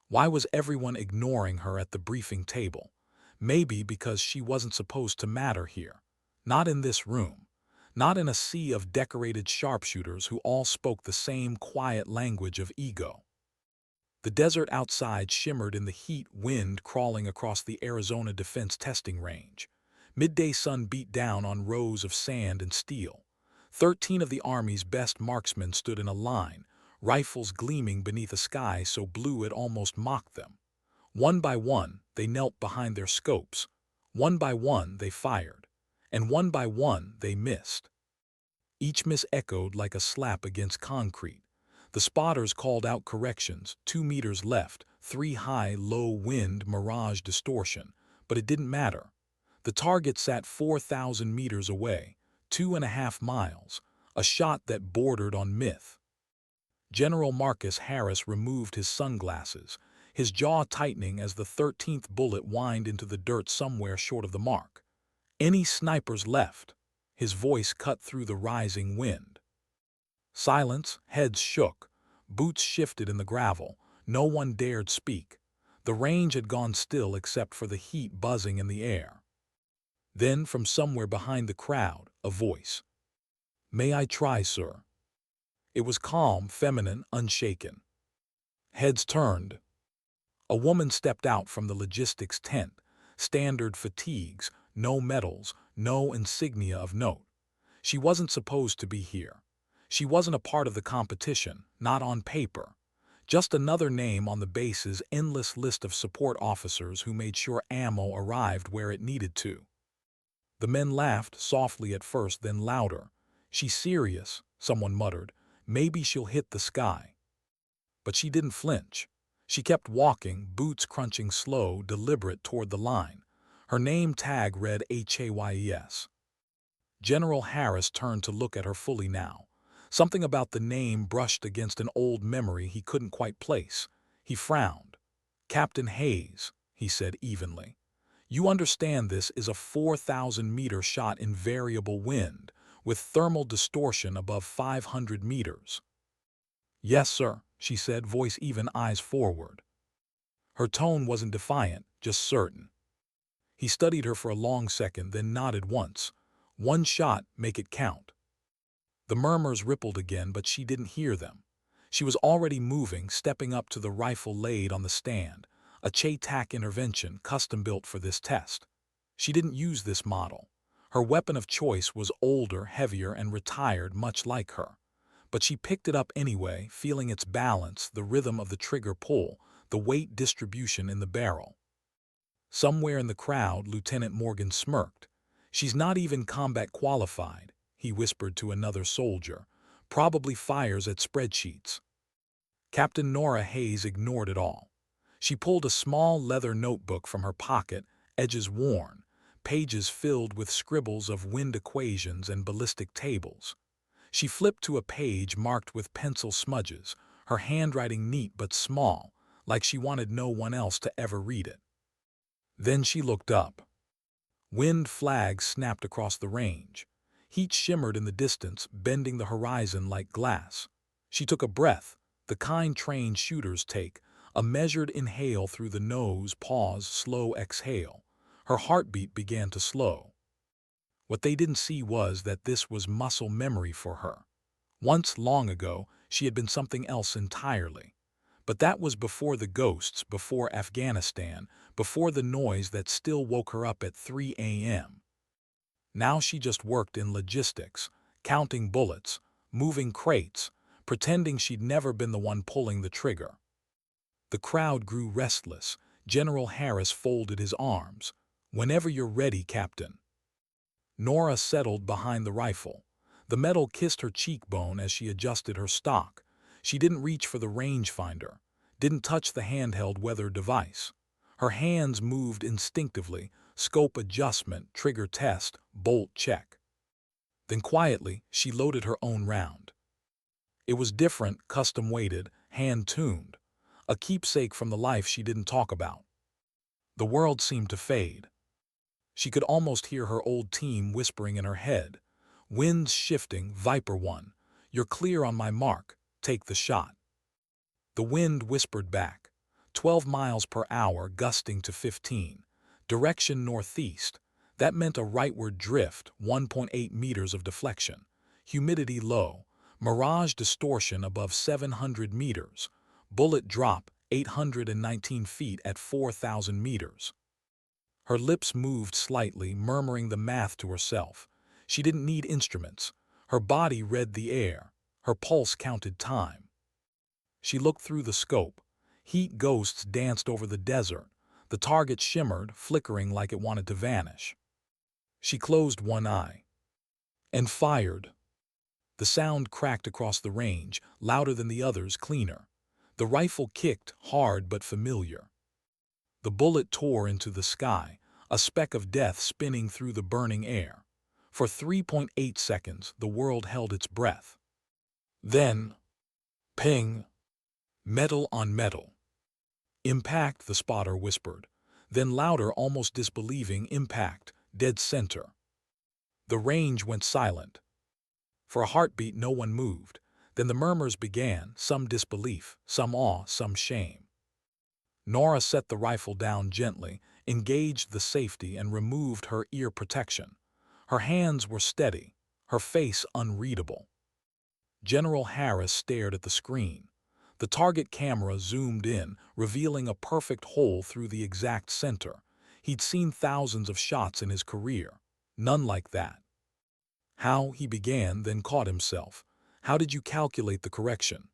Why was everyone ignoring her at the briefing table? Maybe because she wasn't supposed to matter here. Not in this room. Not in a sea of decorated sharpshooters who all spoke the same quiet language of ego. The desert outside shimmered in the heat wind crawling across the Arizona Defense Testing Range. Midday sun beat down on rows of sand and steel. 13 of the Army's best marksmen stood in a line, rifles gleaming beneath a sky so blue it almost mocked them. One by one, they knelt behind their scopes. One by one, they fired. And one by one, they missed. Each miss echoed like a slap against concrete. The spotters called out corrections, 2 meters left, 3 high, low wind, mirage distortion. But it didn't matter. The target sat 4,000 meters away, 2.5 miles, a shot that bordered on myth. General Marcus Harris removed his sunglasses, his jaw tightening as the 13th bullet whined into the dirt somewhere short of the mark. Any snipers left? His voice cut through the rising wind. Silence, heads shook, boots shifted in the gravel, no one dared speak. The range had gone still except for the heat buzzing in the air. Then, from somewhere behind the crowd, a voice. "May I try, sir?" It was calm, feminine, unshaken. Heads turned. A woman stepped out from the logistics tent, standard fatigues, no medals, no insignia of note. She wasn't supposed to be here. She wasn't a part of the competition, not on paper. Just another name on the base's endless list of support officers who made sure ammo arrived where it needed to. The men laughed, softly at first, then louder. "She's serious," someone muttered. "Maybe she'll hit the sky." But she didn't flinch. She kept walking, boots crunching slow, deliberate toward the line. Her name tag read HAYES. General Harris turned to look at her fully now. Something about the name brushed against an old memory he couldn't quite place. He frowned. "Captain Hayes," he said evenly. "You understand this is a 4,000-meter shot in variable wind, with thermal distortion above 500 meters. "Yes, sir," she said, voice even, eyes forward. Her tone wasn't defiant, just certain. He studied her for a long second, then nodded once. "One shot, make it count." The murmurs rippled again, but she didn't hear them. She was already moving, stepping up to the rifle laid on the stand, a Ch-TAC intervention custom-built for this test. She didn't use this model. Her weapon of choice was older, heavier, and retired, much like her. But she picked it up anyway, feeling its balance, the rhythm of the trigger pull, the weight distribution in the barrel. Somewhere in the crowd, Lieutenant Morgan smirked. "She's not even combat qualified," he whispered to another soldier. "Probably fires at spreadsheets." Captain Norah Hayes ignored it all. She pulled a small leather notebook from her pocket, edges worn, pages filled with scribbles of wind equations and ballistic tables. She flipped to a page marked with pencil smudges, her handwriting neat but small, like she wanted no one else to ever read it. Then she looked up. Wind flags snapped across the range. Heat shimmered in the distance, bending the horizon like glass. She took a breath, the kind trained shooters take, a measured inhale through the nose, pause, slow exhale. Her heartbeat began to slow. What they didn't see was that this was muscle memory for her. Once, long ago, she had been something else entirely. But that was before the ghosts, before Afghanistan, before the noise that still woke her up at 3 a.m. Now she just worked in logistics, counting bullets, moving crates, pretending she'd never been the one pulling the trigger. The crowd grew restless. General Harris folded his arms. "Whenever you're ready, Captain." Norah settled behind the rifle. The metal kissed her cheekbone as she adjusted her stock. She didn't reach for the rangefinder, didn't touch the handheld weather device. Her hands moved instinctively, scope adjustment, trigger test, bolt check. Then quietly, she loaded her own round. It was different, custom-weighted, hand-tuned, a keepsake from the life she didn't talk about. The world seemed to fade. She could almost hear her old team whispering in her head. "Winds shifting, Viper 1. You're clear on my mark. Take the shot." The wind whispered back. 12 miles per hour gusting to 15. Direction northeast. That meant a rightward drift, 1.8 meters of deflection. Humidity low. Mirage distortion above 700 meters. Bullet drop, 819 feet at 4,000 meters. Her lips moved slightly, murmuring the math to herself. She didn't need instruments. Her body read the air. Her pulse counted time. She looked through the scope. Heat ghosts danced over the desert. The target shimmered, flickering like it wanted to vanish. She closed one eye and fired. The sound cracked across the range, louder than the others, cleaner. The rifle kicked, hard but familiar. The bullet tore into the sky, a speck of death spinning through the burning air. For 3.8 seconds, the world held its breath. Then, ping! Metal on metal. Impact, the spotter whispered. Then louder, almost disbelieving, impact, dead center. The range went silent. For a heartbeat, no one moved. Then the murmurs began, some disbelief, some awe, some shame. Norah set the rifle down gently, engaged the safety, and removed her ear protection. Her hands were steady, her face unreadable. General Harris stared at the screen. The target camera zoomed in, revealing a perfect hole through the exact center. He'd seen thousands of shots in his career. None like that. How, he began, then caught himself. How did you calculate the correction?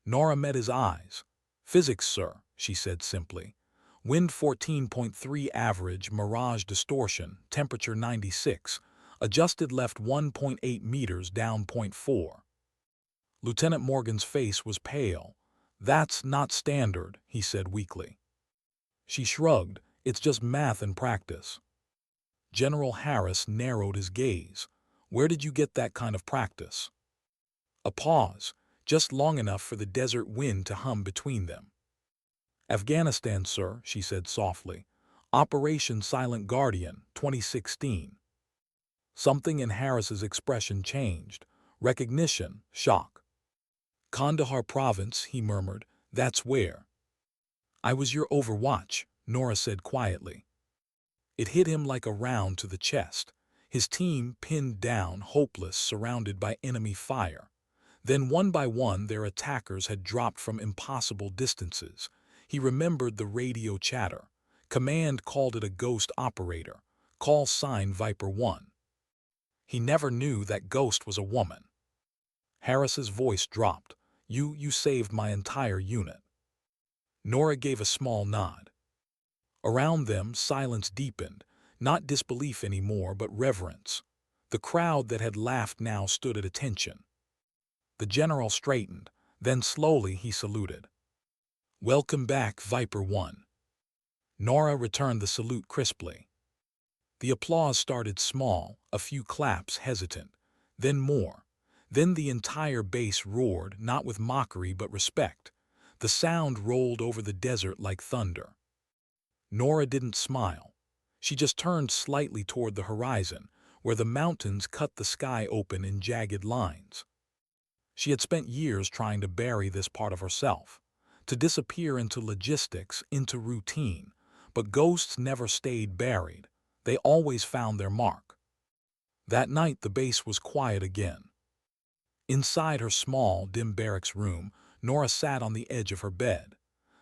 Norah met his eyes. Physics, sir, she said simply. Wind 14.3 average, mirage distortion, temperature 96. Adjusted left 1.8 meters, down 0.4. Lieutenant Morgan's face was pale. That's not standard, he said weakly. She shrugged. It's just math and practice. General Harris narrowed his gaze. Where did you get that kind of practice? A pause, just long enough for the desert wind to hum between them. Afghanistan, sir, she said softly. Operation Silent Guardian, 2016. Something in Harris's expression changed. Recognition, shock. Kandahar province, he murmured. That's where. I was your overwatch, Norah said quietly. It hit him like a round to the chest. His team pinned down, hopeless, surrounded by enemy fire. Then one by one their attackers had dropped from impossible distances. He remembered the radio chatter. Command called it a ghost operator. Call sign Viper 1. He never knew that ghost was a woman. Harris's voice dropped. You saved my entire unit. Norah gave a small nod. Around them, silence deepened, not disbelief anymore, but reverence. The crowd that had laughed now stood at attention. The general straightened, then slowly he saluted. Welcome back, Viper 1. Norah returned the salute crisply. The applause started small, a few claps, hesitant, then more. Then the entire base roared, not with mockery but respect. The sound rolled over the desert like thunder. Norah didn't smile. She just turned slightly toward the horizon, where the mountains cut the sky open in jagged lines. She had spent years trying to bury this part of herself, to disappear into logistics, into routine. But ghosts never stayed buried. They always found their mark. That night the base was quiet again. Inside her small, dim barracks room, Norah sat on the edge of her bed.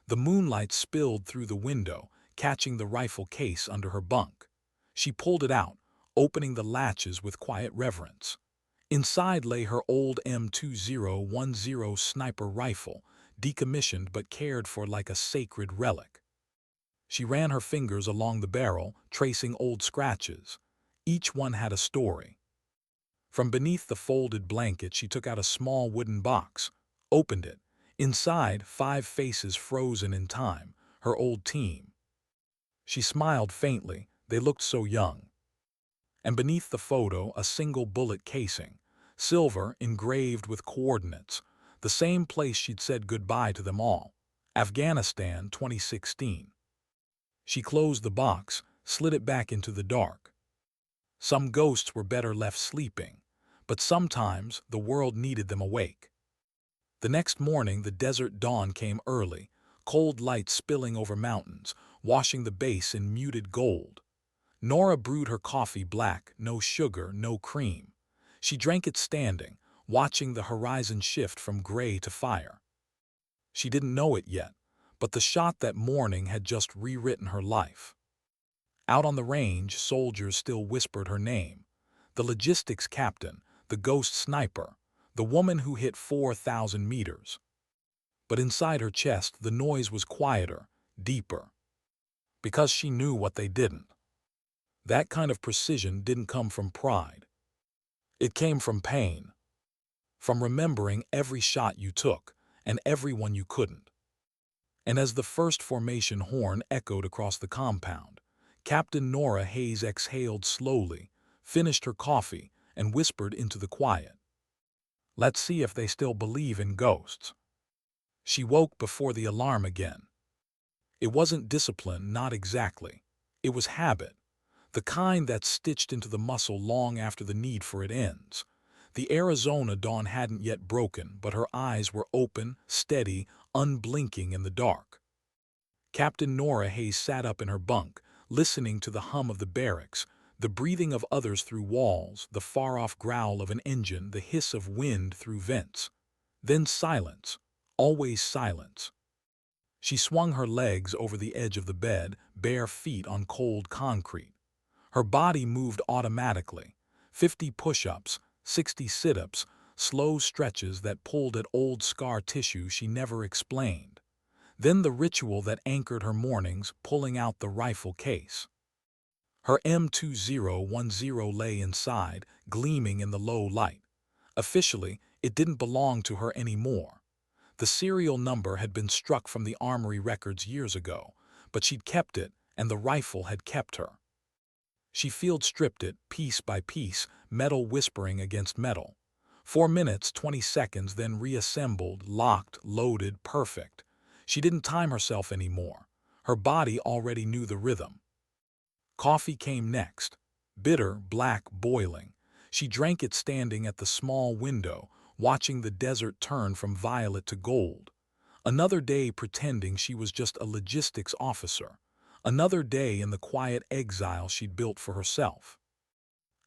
The moonlight spilled through the window, catching the rifle case under her bunk. She pulled it out, opening the latches with quiet reverence. Inside lay her old M2010 sniper rifle, decommissioned but cared for like a sacred relic. She ran her fingers along the barrel, tracing old scratches. Each one had a story. From beneath the folded blanket she took out a small wooden box, opened it. Inside, 5 faces frozen in time, her old team. She smiled faintly, they looked so young. And beneath the photo, a single bullet casing, silver engraved with coordinates, the same place she'd said goodbye to them all. Afghanistan, 2016. She closed the box, slid it back into the dark. Some ghosts were better left sleeping, but sometimes the world needed them awake. The next morning the desert dawn came early, cold light spilling over mountains, washing the base in muted gold. Norah brewed her coffee black, no sugar, no cream. She drank it standing, watching the horizon shift from gray to fire. She didn't know it yet, but the shot that morning had just rewritten her life. Out on the range, soldiers still whispered her name. The logistics captain, the ghost sniper, the woman who hit 4,000 meters. But inside her chest, the noise was quieter, deeper. Because she knew what they didn't. That kind of precision didn't come from pride. It came from pain. From remembering every shot you took, and every one you couldn't. And as the first formation horn echoed across the compound, Captain Norah Hayes exhaled slowly, finished her coffee, and whispered into the quiet. "Let's see if they still believe in ghosts." She woke before the alarm again. It wasn't discipline, not exactly. It was habit, the kind that's stitched into the muscle long after the need for it ends. The Arizona dawn hadn't yet broken, but her eyes were open, steady, unblinking in the dark. Captain Norah Hayes sat up in her bunk, listening to the hum of the barracks, the breathing of others through walls, the far-off growl of an engine, the hiss of wind through vents. Then silence, always silence. She swung her legs over the edge of the bed, bare feet on cold concrete. Her body moved automatically. 50 push-ups, 60 sit-ups, slow stretches that pulled at old scar tissue she never explained. Then the ritual that anchored her mornings, pulling out the rifle case. Her M2010 lay inside, gleaming in the low light. Officially, it didn't belong to her anymore. The serial number had been struck from the armory records years ago, but she'd kept it, and the rifle had kept her. She field-stripped it, piece by piece, metal whispering against metal. 4 minutes, 20 seconds, then reassembled, locked, loaded, perfect. She didn't time herself anymore. Her body already knew the rhythm. Coffee came next. Bitter, black, boiling. She drank it standing at the small window, watching the desert turn from violet to gold. Another day pretending she was just a logistics officer. Another day in the quiet exile she'd built for herself.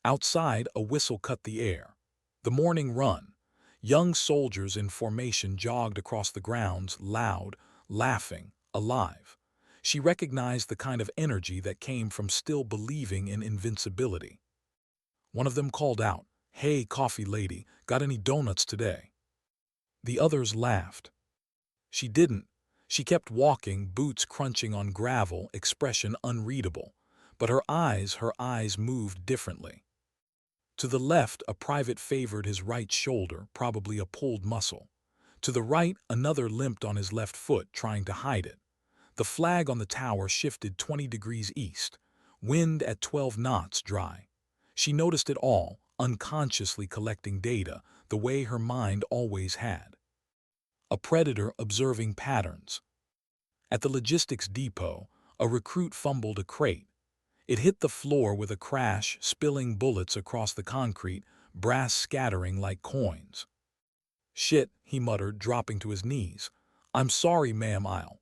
Outside, a whistle cut the air. The morning run. Young soldiers in formation jogged across the grounds, loud, laughing, alive. She recognized the kind of energy that came from still believing in invincibility. One of them called out, "Hey, coffee lady, got any donuts today?" The others laughed. She didn't. She kept walking, boots crunching on gravel, expression unreadable. But her eyes moved differently. To the left, a private favored his right shoulder, probably a pulled muscle. To the right, another limped on his left foot, trying to hide it. The flag on the tower shifted 20 degrees east. Wind at 12 knots, dry. She noticed it all, unconsciously collecting data, the way her mind always had. A predator observing patterns. At the logistics depot, a recruit fumbled a crate. It hit the floor with a crash, spilling bullets across the concrete, brass scattering like coins. "Shit," he muttered, dropping to his knees. "I'm sorry, ma'am, I'll..."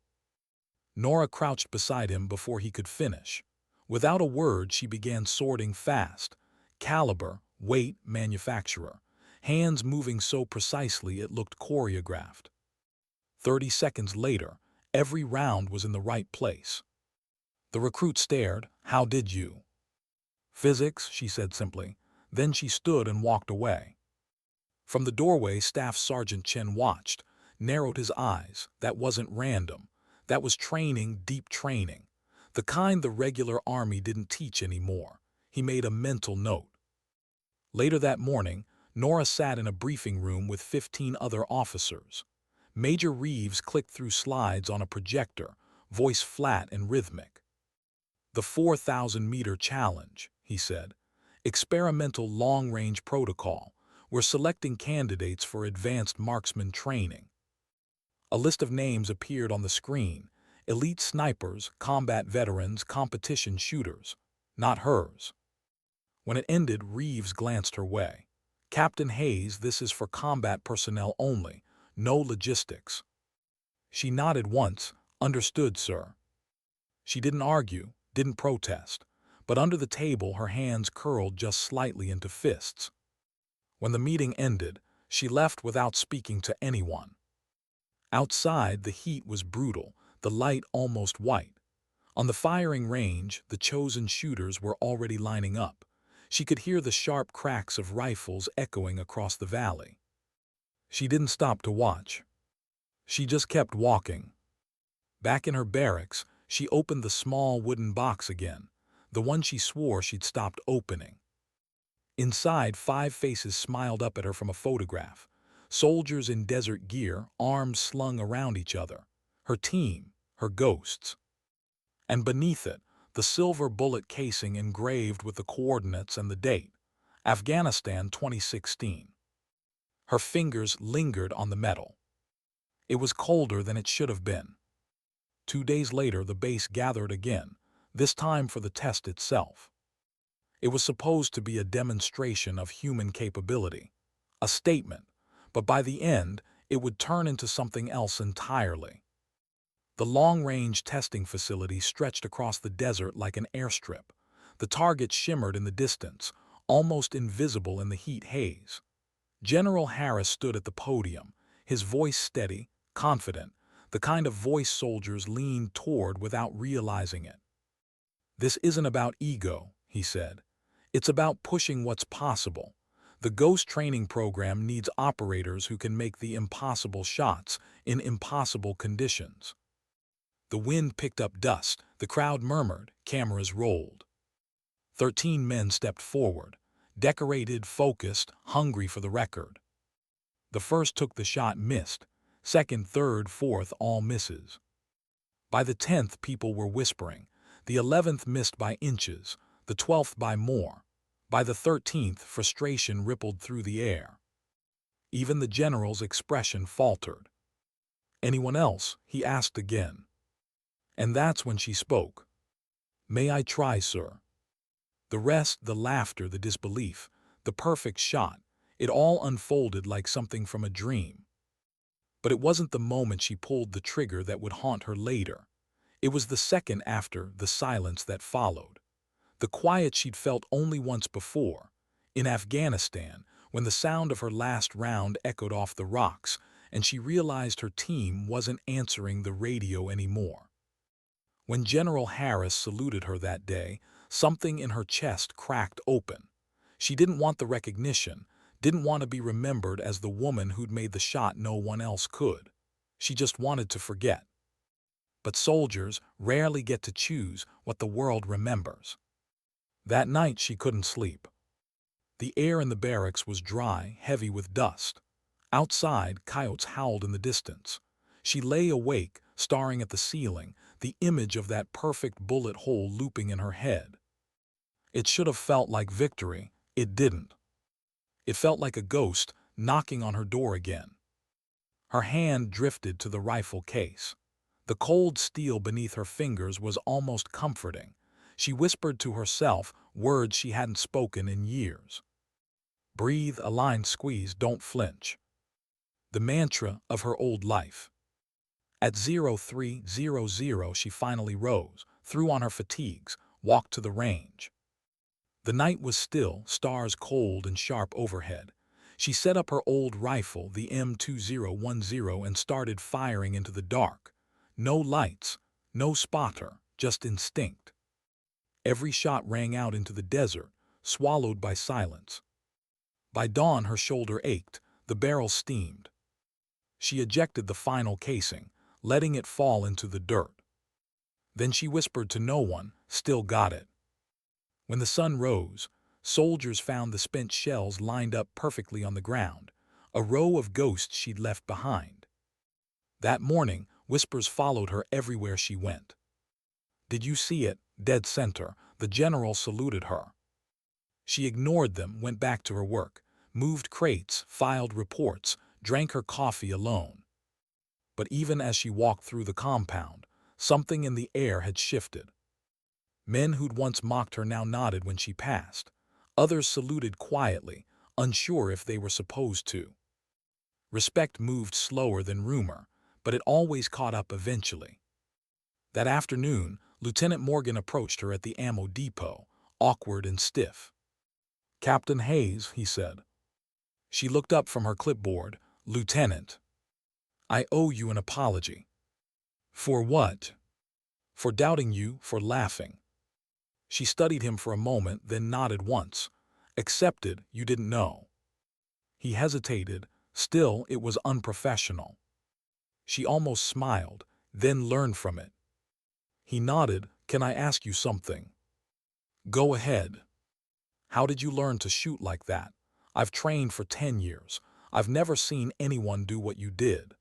Norah crouched beside him before he could finish. Without a word, she began sorting fast. Caliber, weight, manufacturer. Hands moving so precisely it looked choreographed. 30 seconds later, every round was in the right place. The recruit stared. "How did you?" "Physics," she said simply. Then she stood and walked away. From the doorway, Staff Sergeant Chen watched, narrowed his eyes. That wasn't random. That was training, deep training. The kind the regular army didn't teach anymore. He made a mental note. Later that morning, Norah sat in a briefing room with 15 other officers. Major Reeves clicked through slides on a projector, voice flat and rhythmic. "The 4,000-meter challenge," he said. "Experimental long-range protocol. We're selecting candidates for advanced marksman training." A list of names appeared on the screen. Elite snipers, combat veterans, competition shooters. Not hers. When it ended, Reeves glanced her way. "Captain Hayes, this is for combat personnel only. No logistics." She nodded once, "Understood, sir." She didn't argue, didn't protest, but under the table her hands curled just slightly into fists. When the meeting ended, she left without speaking to anyone. Outside, the heat was brutal, the light almost white. On the firing range, the chosen shooters were already lining up. She could hear the sharp cracks of rifles echoing across the valley. She didn't stop to watch. She just kept walking. Back in her barracks, she opened the small wooden box again, the one she swore she'd stopped opening. Inside, 5 faces smiled up at her from a photograph. Soldiers in desert gear, arms slung around each other. Her team, her ghosts. And beneath it, the silver bullet casing engraved with the coordinates and the date, Afghanistan 2016. Her fingers lingered on the metal. It was colder than it should have been. 2 days later, the base gathered again, this time for the test itself. It was supposed to be a demonstration of human capability, a statement, but by the end, it would turn into something else entirely. The long-range testing facility stretched across the desert like an airstrip. The target shimmered in the distance, almost invisible in the heat haze. General Harris stood at the podium, his voice steady, confident, the kind of voice soldiers leaned toward without realizing it. "This isn't about ego," he said. "It's about pushing what's possible. The Ghost training program needs operators who can make the impossible shots in impossible conditions." The wind picked up dust, the crowd murmured, cameras rolled. 13 men stepped forward, decorated, focused, hungry for the record. The first took the shot, missed. Second, third, fourth, all misses. By the 10th, people were whispering. The 11th missed by inches, the 12th by more. By the 13th, frustration rippled through the air. Even the general's expression faltered. "Anyone else?" he asked again. And that's when she spoke. "May I try, sir?" The rest, the laughter, the disbelief, the perfect shot, it all unfolded like something from a dream. But it wasn't the moment she pulled the trigger that would haunt her later. It was the second after, the silence that followed. The quiet she'd felt only once before, in Afghanistan, when the sound of her last round echoed off the rocks, and she realized her team wasn't answering the radio anymore. When General Harris saluted her that day, something in her chest cracked open. She didn't want the recognition, didn't want to be remembered as the woman who'd made the shot no one else could. She just wanted to forget. But soldiers rarely get to choose what the world remembers. That night she couldn't sleep. The air in the barracks was dry, heavy with dust. Outside, coyotes howled in the distance. She lay awake, staring at the ceiling, the image of that perfect bullet hole looping in her head. It should have felt like victory. It didn't. It felt like a ghost knocking on her door again. Her hand drifted to the rifle case. The cold steel beneath her fingers was almost comforting. She whispered to herself words she hadn't spoken in years. "Breathe, align, squeeze, don't flinch." The mantra of her old life. At 0300 she finally rose, threw on her fatigues, walked to the range. The night was still, stars cold and sharp overhead. She set up her old rifle, the M2010, and started firing into the dark. No lights, no spotter, just instinct. Every shot rang out into the desert, swallowed by silence. By dawn her shoulder ached, the barrel steamed. She ejected the final casing, letting it fall into the dirt. Then she whispered to no one, "Still got it." When the sun rose, soldiers found the spent shells lined up perfectly on the ground, a row of ghosts she'd left behind. That morning, whispers followed her everywhere she went. "Did you see it?" Dead center, the general saluted her. She ignored them, went back to her work, moved crates, filed reports, drank her coffee alone. But even as she walked through the compound, something in the air had shifted. Men who'd once mocked her now nodded when she passed. Others saluted quietly, unsure if they were supposed to. Respect moved slower than rumor, but it always caught up eventually. That afternoon, Lieutenant Morgan approached her at the ammo depot, awkward and stiff. "Captain Hayes," he said. She looked up from her clipboard. "Lieutenant, I owe you an apology." "For what?" "For doubting you, for laughing." She studied him for a moment, then nodded once. "Accepted, you didn't know." He hesitated. Still, it was unprofessional. She almost smiled, then learned from it. He nodded. "Can I ask you something?" "Go ahead." "How did you learn to shoot like that? I've trained for 10 years. I've never seen anyone do what you did."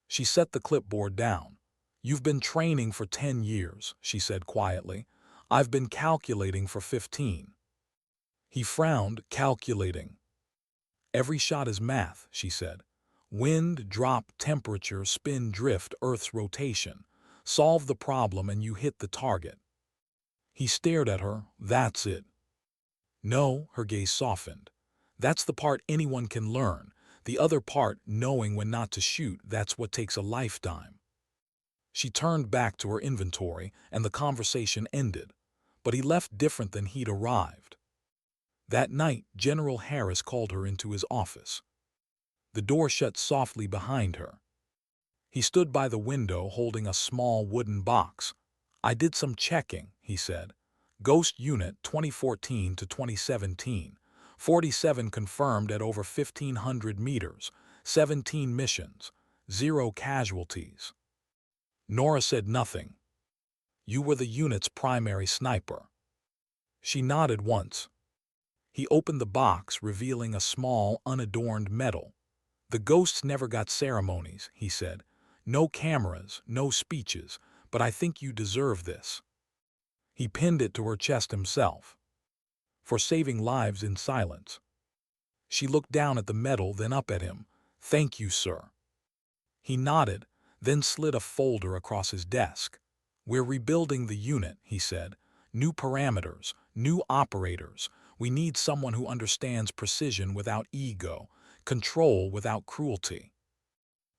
She set the clipboard down. "You've been training for 10 years," she said quietly. "I've been calculating for 15." He frowned. "Calculating?" "Every shot is math," she said. "Wind, drop, temperature, spin, drift, Earth's rotation. Solve the problem and you hit the target." He stared at her. "That's it." "No," her gaze softened. "That's the part anyone can learn. The other part, knowing when not to shoot, that's what takes a lifetime." She turned back to her inventory, and the conversation ended. But he left different than he'd arrived. That night, General Harris called her into his office. The door shut softly behind her. He stood by the window holding a small wooden box. "I did some checking," he said. "Ghost Unit 2014 to 2017. 47 confirmed at over 1,500 meters. 17 missions. 0 casualties." Norah said nothing. "You were the unit's primary sniper." She nodded once. He opened the box, revealing a small, unadorned medal. "The ghosts never got ceremonies," he said. "No cameras, no speeches, but I think you deserve this." He pinned it to her chest himself. "For saving lives in silence." She looked down at the medal, then up at him. "Thank you, sir." He nodded, then slid a folder across his desk. "We're rebuilding the unit," he said. "New parameters, new operators. We need someone who understands precision without ego, control without cruelty."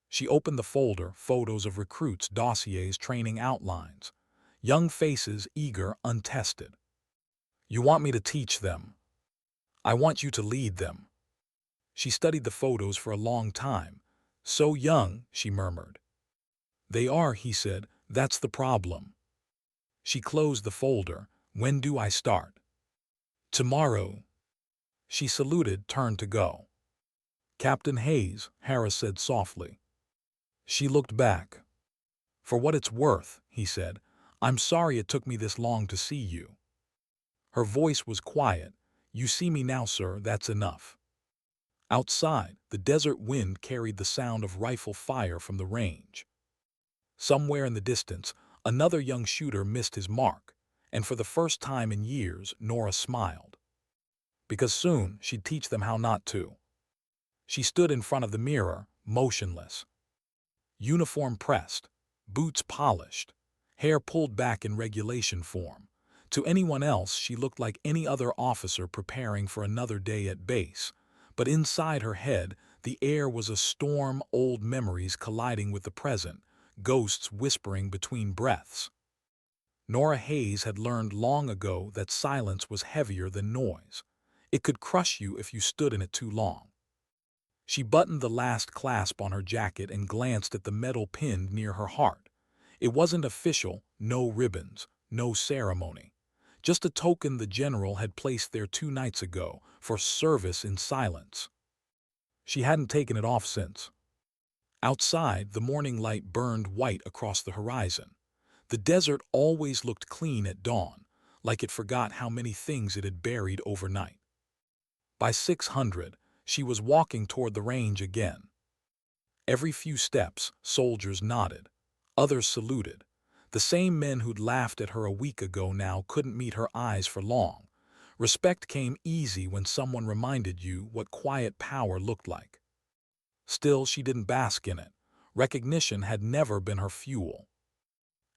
She opened the folder, photos of recruits, dossiers, training outlines. Young faces, eager, untested. "You want me to teach them?" "I want you to lead them." She studied the photos for a long time. "So young," she murmured. "They are," he said. "That's the problem." She closed the folder. "When do I start?" "Tomorrow." She saluted, turned to go. "Captain Hayes," Harris said softly. She looked back. "For what it's worth," he said, "I'm sorry it took me this long to see you." Her voice was quiet. "You see me now, sir, that's enough." Outside, the desert wind carried the sound of rifle fire from the range. Somewhere in the distance, another young shooter missed his mark, and for the first time in years, Norah smiled. Because soon she'd teach them how not to. She stood in front of the mirror, motionless. Uniform pressed, boots polished, hair pulled back in regulation form. To anyone else, she looked like any other officer preparing for another day at base. But inside her head, the air was a storm, old memories colliding with the present, ghosts whispering between breaths. Norah Hayes had learned long ago that silence was heavier than noise. It could crush you if you stood in it too long. She buttoned the last clasp on her jacket and glanced at the medal pinned near her heart. It wasn't official, no ribbons, no ceremony. Just a token the general had placed there 2 nights ago for service in silence. She hadn't taken it off since. Outside, the morning light burned white across the horizon. The desert always looked clean at dawn, like it forgot how many things it had buried overnight. By 600, she was walking toward the range again. Every few steps, soldiers nodded. Others saluted. The same men who'd laughed at her a week ago now couldn't meet her eyes for long. Respect came easy when someone reminded you what quiet power looked like. Still, she didn't bask in it. Recognition had never been her fuel.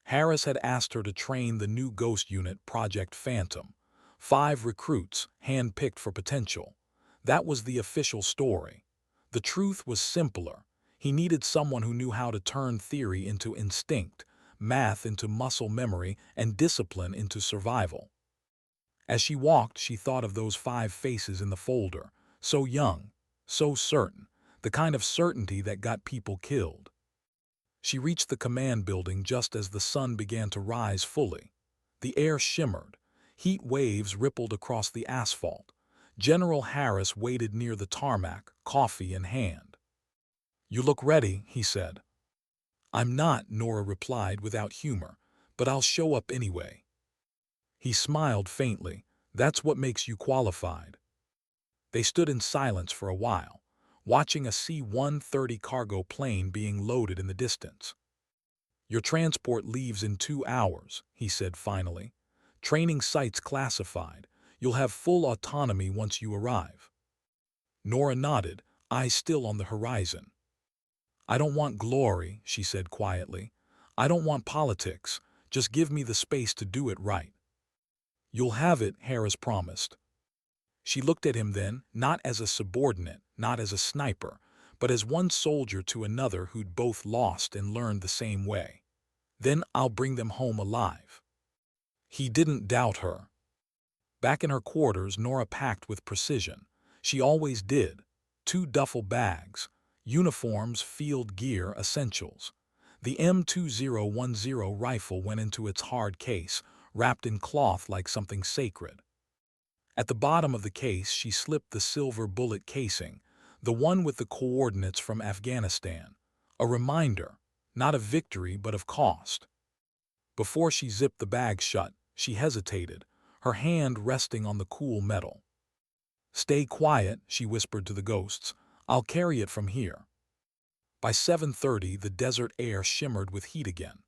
Harris had asked her to train the new ghost unit, Project Phantom. 5 recruits, hand-picked for potential. That was the official story. The truth was simpler. He needed someone who knew how to turn theory into instinct, math into muscle memory, and discipline into survival. As she walked, she thought of those 5 faces in the folder, so young, so certain, the kind of certainty that got people killed. She reached the command building just as the sun began to rise fully. The air shimmered. Heat waves rippled across the asphalt. General Harris waited near the tarmac, coffee in hand. "You look ready," he said. "I'm not," Norah replied without humor, "but I'll show up anyway." He smiled faintly. "That's what makes you qualified." They stood in silence for a while, watching a C-130 cargo plane being loaded in the distance. "Your transport leaves in 2 hours," he said finally. "Training sites classified. You'll have full autonomy once you arrive." Norah nodded, eyes still on the horizon. "I don't want glory," she said quietly. "I don't want politics. Just give me the space to do it right." "You'll have it," Harris promised. She looked at him then, not as a subordinate, not as a sniper, but as one soldier to another who'd both lost and learned the same way. "Then I'll bring them home alive." He didn't doubt her. Back in her quarters, Norah packed with precision. She always did. 2 duffel bags, uniforms, field gear, essentials. The M2010 rifle went into its hard case, wrapped in cloth like something sacred. At the bottom of the case, she slipped the silver bullet casing, the one with the coordinates from Afghanistan. A reminder, not of victory but of cost. Before she zipped the bag shut, she hesitated, her hand resting on the cool metal. "Stay quiet," she whispered to the ghosts. "I'll carry it from here." By 7:30, the desert air shimmered with heat again.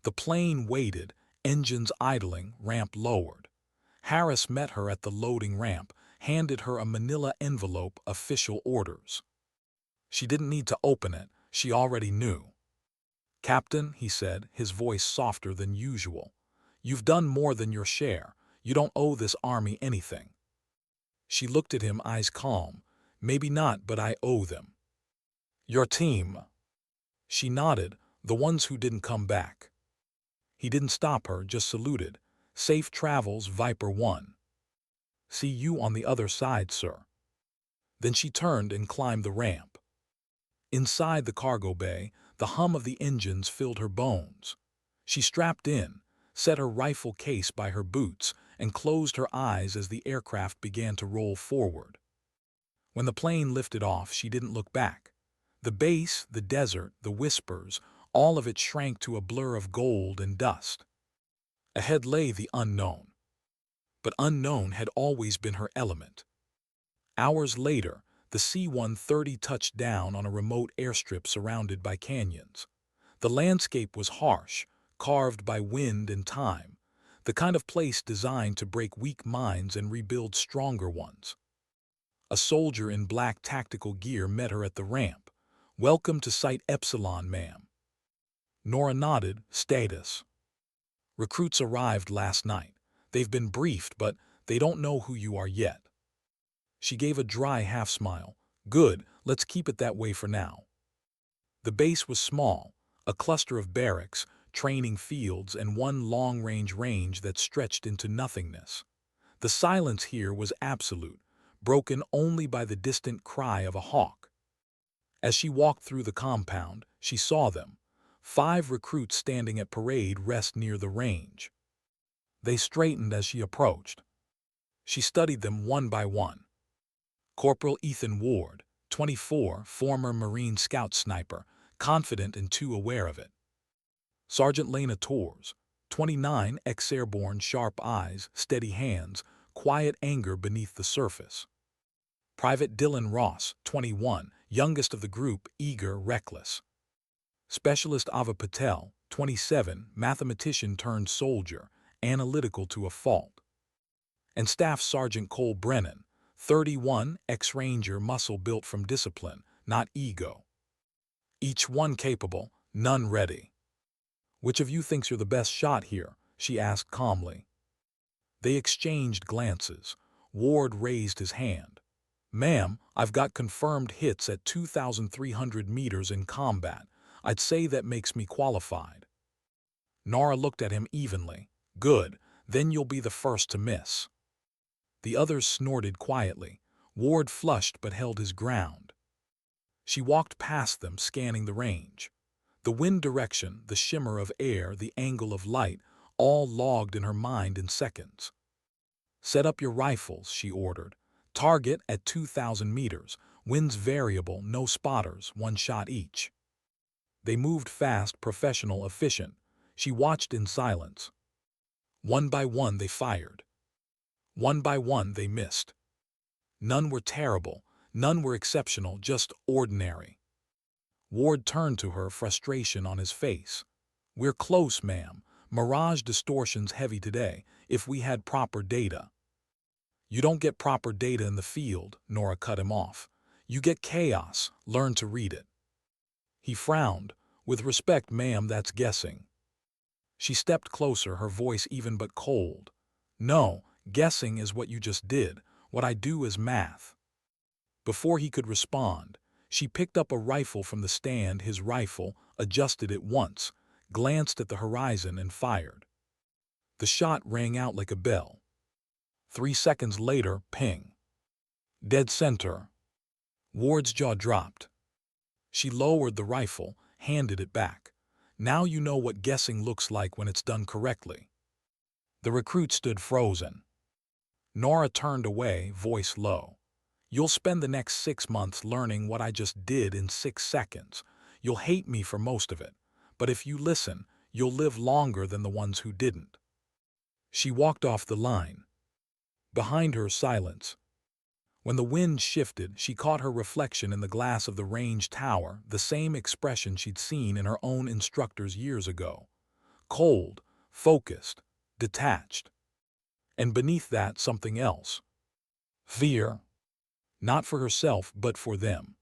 The plane waited, engines idling, ramp lowered. Harris met her at the loading ramp, handed her a manila envelope, official orders. She didn't need to open it, she already knew. "Captain," he said, his voice softer than usual, "you've done more than your share. You don't owe this army anything." She looked at him, eyes calm. "Maybe not, but I owe them." "Your team." She nodded, "the ones who didn't come back." He didn't stop her, just saluted. "Safe travels, Viper 1. "See you on the other side, sir." Then she turned and climbed the ramp. Inside the cargo bay, the hum of the engines filled her bones. She strapped in, set her rifle case by her boots, and closed her eyes as the aircraft began to roll forward. When the plane lifted off, she didn't look back. The base, the desert, the whispers, all of it shrank to a blur of gold and dust. Ahead lay the unknown. But unknown had always been her element. Hours later, the C-130 touched down on a remote airstrip surrounded by canyons. The landscape was harsh, carved by wind and time, the kind of place designed to break weak minds and rebuild stronger ones. A soldier in black tactical gear met her at the ramp. "Welcome to Site Epsilon, ma'am." Norah nodded. "Status." "Recruits arrived last night. They've been briefed, but they don't know who you are yet." She gave a dry half-smile. "Good, let's keep it that way for now." The base was small, a cluster of barracks, training fields, and one long-range range that stretched into nothingness. The silence here was absolute, broken only by the distant cry of a hawk. As she walked through the compound, she saw them, 5 recruits standing at parade rest near the range. They straightened as she approached. She studied them one by one. Corporal Ethan Ward, 24, former Marine Scout sniper, confident and too aware of it. Sergeant Lena Torres, 29, ex-airborne, sharp eyes, steady hands, quiet anger beneath the surface. Private Dylan Ross, 21, youngest of the group, eager, reckless. Specialist Ava Patel, 27, mathematician turned soldier, analytical to a fault. And Staff Sergeant Cole Brennan, 31, ex-ranger, muscle built from discipline, not ego. Each one capable, none ready. "Which of you thinks you're the best shot here?" she asked calmly. They exchanged glances. Ward raised his hand. "Ma'am, I've got confirmed hits at 2,300 meters in combat. I'd say that makes me qualified." Norah looked at him evenly. Good, then you'll be the first to miss. The others snorted quietly. Ward flushed but held his ground. She walked past them, scanning the range. The wind direction, the shimmer of air, the angle of light, all logged in her mind in seconds. Set up your rifles, she ordered. Target at 2,000 meters. Winds variable, no spotters, one shot each. They moved fast, professional, efficient. She watched in silence. One by one they fired. One by one they missed. None were terrible, none were exceptional, just ordinary. Ward turned to her, frustration on his face. We're close, ma'am. Mirage distortion's heavy today, if we had proper data. You don't get proper data in the field, Norah cut him off. You get chaos, learn to read it. He frowned. With respect, ma'am, that's guessing. She stepped closer, her voice even but cold. No, guessing is what you just did. What I do is math. Before he could respond, she picked up a rifle from the stand, his rifle, adjusted it once, glanced at the horizon and fired. The shot rang out like a bell. 3 seconds later, ping. Dead center. Ward's jaw dropped. She lowered the rifle, handed it back. Now you know what guessing looks like when it's done correctly. The recruit stood frozen. Norah turned away, voice low. You'll spend the next 6 months learning what I just did in 6 seconds. You'll hate me for most of it, but if you listen, you'll live longer than the ones who didn't. She walked off the line. Behind her, silence. When the wind shifted, she caught her reflection in the glass of the range tower, the same expression she'd seen in her own instructors years ago. Cold, focused, detached. And beneath that, something else. Fear. Not for herself, but for them.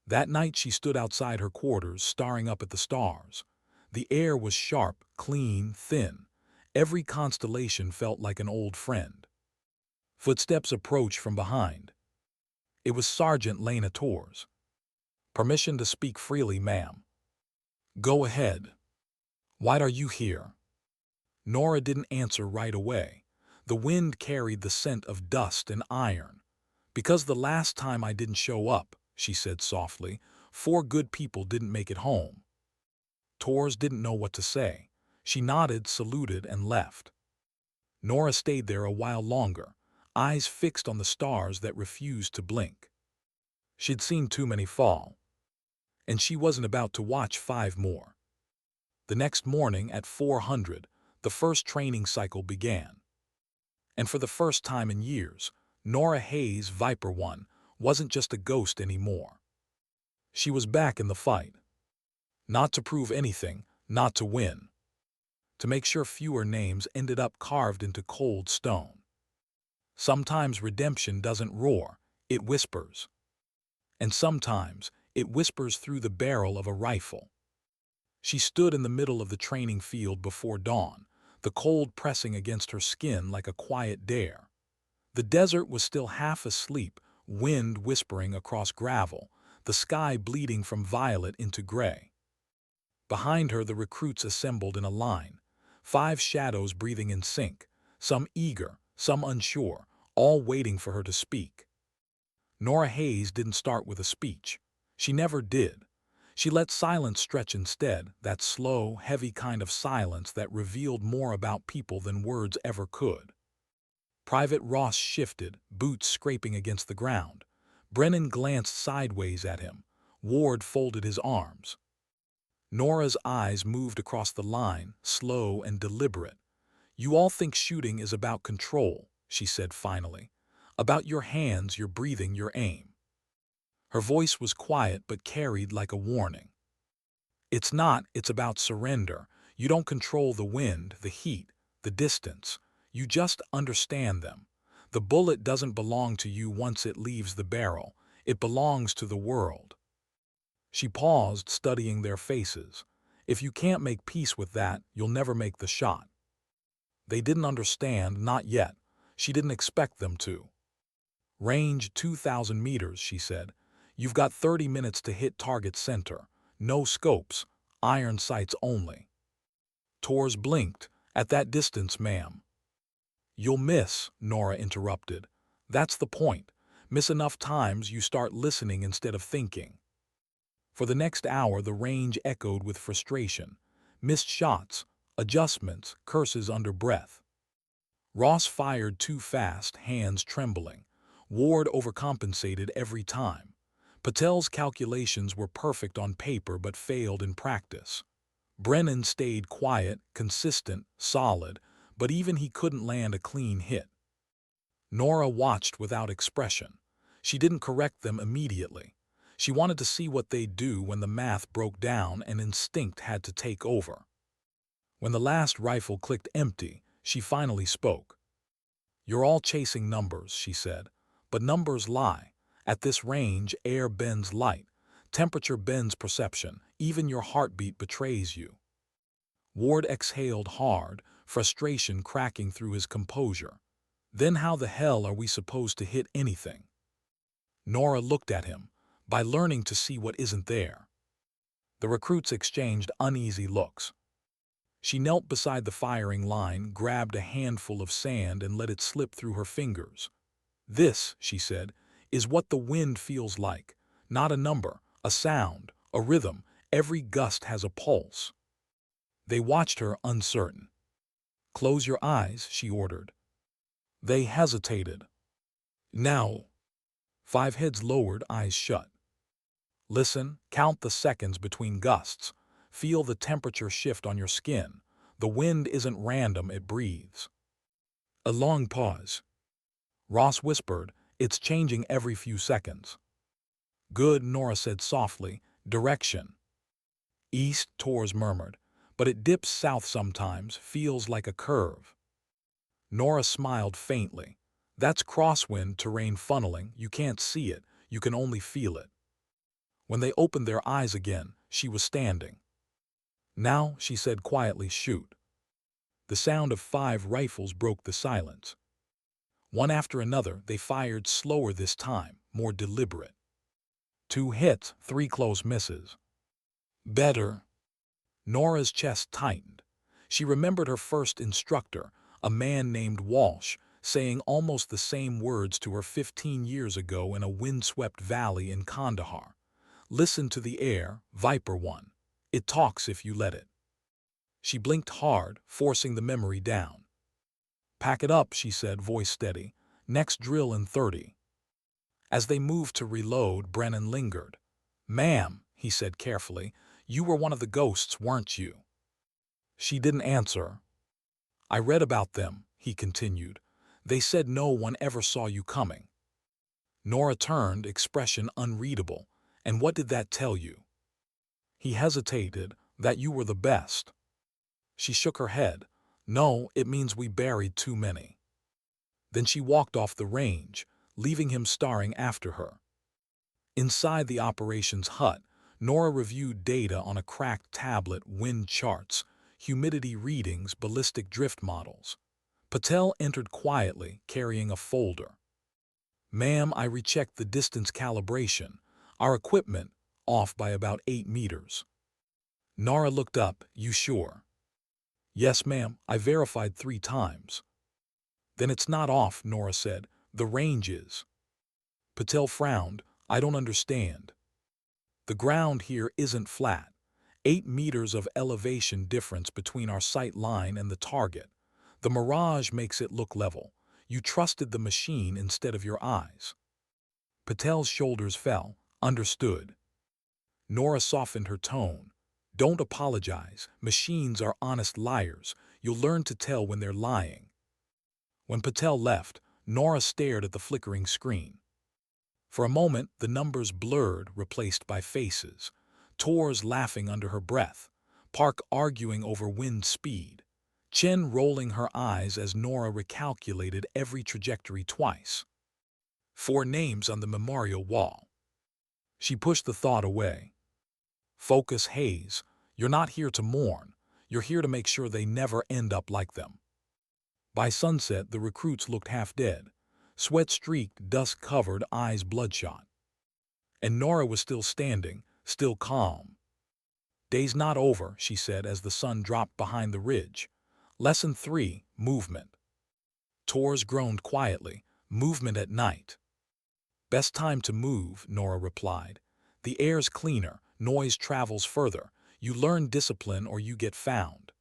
That night she stood outside her quarters, staring up at the stars. The air was sharp, clean, thin. Every constellation felt like an old friend. Footsteps approached from behind. It was Sergeant Lena Torres. Permission to speak freely, ma'am. Go ahead. Why are you here? Norah didn't answer right away. The wind carried the scent of dust and iron. Because the last time I didn't show up, she said softly, 4 good people didn't make it home. Torres didn't know what to say. She nodded, saluted, and left. Norah stayed there a while longer, eyes fixed on the stars that refused to blink. She'd seen too many fall. And she wasn't about to watch 5 more. The next morning at 400, the first training cycle began. And for the first time in years, Norah Hayes, Viper 1, wasn't just a ghost anymore. She was back in the fight. Not to prove anything, not to win. To make sure fewer names ended up carved into cold stone. Sometimes redemption doesn't roar, it whispers. And sometimes it whispers through the barrel of a rifle. She stood in the middle of the training field before dawn, the cold pressing against her skin like a quiet dare. The desert was still half asleep, wind whispering across gravel, the sky bleeding from violet into gray. Behind her, the recruits assembled in a line, 5 shadows breathing in sync, some eager, some unsure, all waiting for her to speak. Norah Hayes didn't start with a speech. She never did. She let silence stretch instead, that slow, heavy kind of silence that revealed more about people than words ever could. Private Ross shifted, boots scraping against the ground. Brennan glanced sideways at him. Ward folded his arms. Norah's eyes moved across the line, slow and deliberate. You all think shooting is about control, she said finally. About your hands, your breathing, your aim. Her voice was quiet but carried like a warning. It's not, it's about surrender. You don't control the wind, the heat, the distance. You just understand them. The bullet doesn't belong to you once it leaves the barrel. It belongs to the world. She paused, studying their faces. If you can't make peace with that, you'll never make the shot. They didn't understand, not yet. She didn't expect them to. Range 2,000 meters, she said. You've got 30 minutes to hit target center. No scopes, iron sights only. Torres blinked. At that distance, ma'am. You'll miss, Norah interrupted. That's the point. Miss enough times you start listening instead of thinking. For the next hour the range echoed with frustration. Missed shots, adjustments, curses under breath. Ross fired too fast, hands trembling. Ward overcompensated every time. Patel's calculations were perfect on paper but failed in practice. Brennan stayed quiet, consistent, solid, but even he couldn't land a clean hit. Norah watched without expression. She didn't correct them immediately. She wanted to see what they'd do when the math broke down and instinct had to take over. When the last rifle clicked empty, she finally spoke. "You're all chasing numbers," she said. "But numbers lie. At this range, air bends light. Temperature bends perception. Even your heartbeat betrays you." Ward exhaled hard, frustration cracking through his composure. "Then how the hell are we supposed to hit anything?" Norah looked at him. "By learning to see what isn't there." The recruits exchanged uneasy looks. She knelt beside the firing line, grabbed a handful of sand and let it slip through her fingers. "This," she said, "is what the wind feels like. Not a number, a sound, a rhythm. Every gust has a pulse." They watched her, uncertain. "Close your eyes," she ordered. They hesitated. "Now." 5 heads lowered, eyes shut. "Listen, count the seconds between gusts. Feel the temperature shift on your skin. The wind isn't random, it breathes." A long pause. Ross whispered, "It's changing every few seconds." "Good," Norah said softly. "Direction." "East," Torres murmured. "But it dips south sometimes, feels like a curve." Norah smiled faintly. "That's crosswind terrain funneling. You can't see it, you can only feel it." When they opened their eyes again, she was standing. "Now," she said quietly, "shoot." The sound of 5 rifles broke the silence. One after another, they fired slower this time, more deliberate. 2 hits, 3 close misses. "Better." Norah's chest tightened. She remembered her first instructor, a man named Walsh, saying almost the same words to her 15 years ago in a windswept valley in Kandahar. "Listen to the air, Viper One. It talks if you let it." She blinked hard, forcing the memory down. "Pack it up," she said, voice steady. "Next drill in 30. As they moved to reload, Brennan lingered. "Ma'am," he said carefully, "you were one of the ghosts, weren't you?" She didn't answer. "I read about them," he continued. "They said no one ever saw you coming." Norah turned, expression unreadable. "And what did that tell you?" He hesitated. "That you were the best." She shook her head. "No, it means we buried too many." Then she walked off the range, leaving him staring after her. Inside the operations hut, Norah reviewed data on a cracked tablet, wind charts, humidity readings, ballistic drift models. Patel entered quietly, carrying a folder. "Ma'am, I rechecked the distance calibration. Our equipment, off by about 8 meters. Norah looked up. "You sure?" "Yes, ma'am, I verified 3 times. "Then it's not off," Norah said. "The range is." Patel frowned. "I don't understand." "The ground here isn't flat. 8 meters of elevation difference between our sight line and the target. The mirage makes it look level. You trusted the machine instead of your eyes." Patel's shoulders fell. "Understood." Norah softened her tone. "Don't apologize. Machines are honest liars. You'll learn to tell when they're lying." When Patel left, Norah stared at the flickering screen. For a moment, the numbers blurred, replaced by faces. Torres laughing under her breath. Park arguing over wind speed. Chen rolling her eyes as Norah recalculated every trajectory twice. 4 names on the memorial wall. She pushed the thought away. "Focus, Hayes. You're not here to mourn. You're here to make sure they never end up like them." By sunset, the recruits looked half dead. Sweat-streaked, dust-covered, eyes bloodshot. And Norah was still standing, still calm. Day's not over, she said as the sun dropped behind the ridge. Lesson 3, movement. Torres groaned quietly. Movement at night. Best time to move, Norah replied. The air's cleaner, noise travels further. You learn discipline or you get found.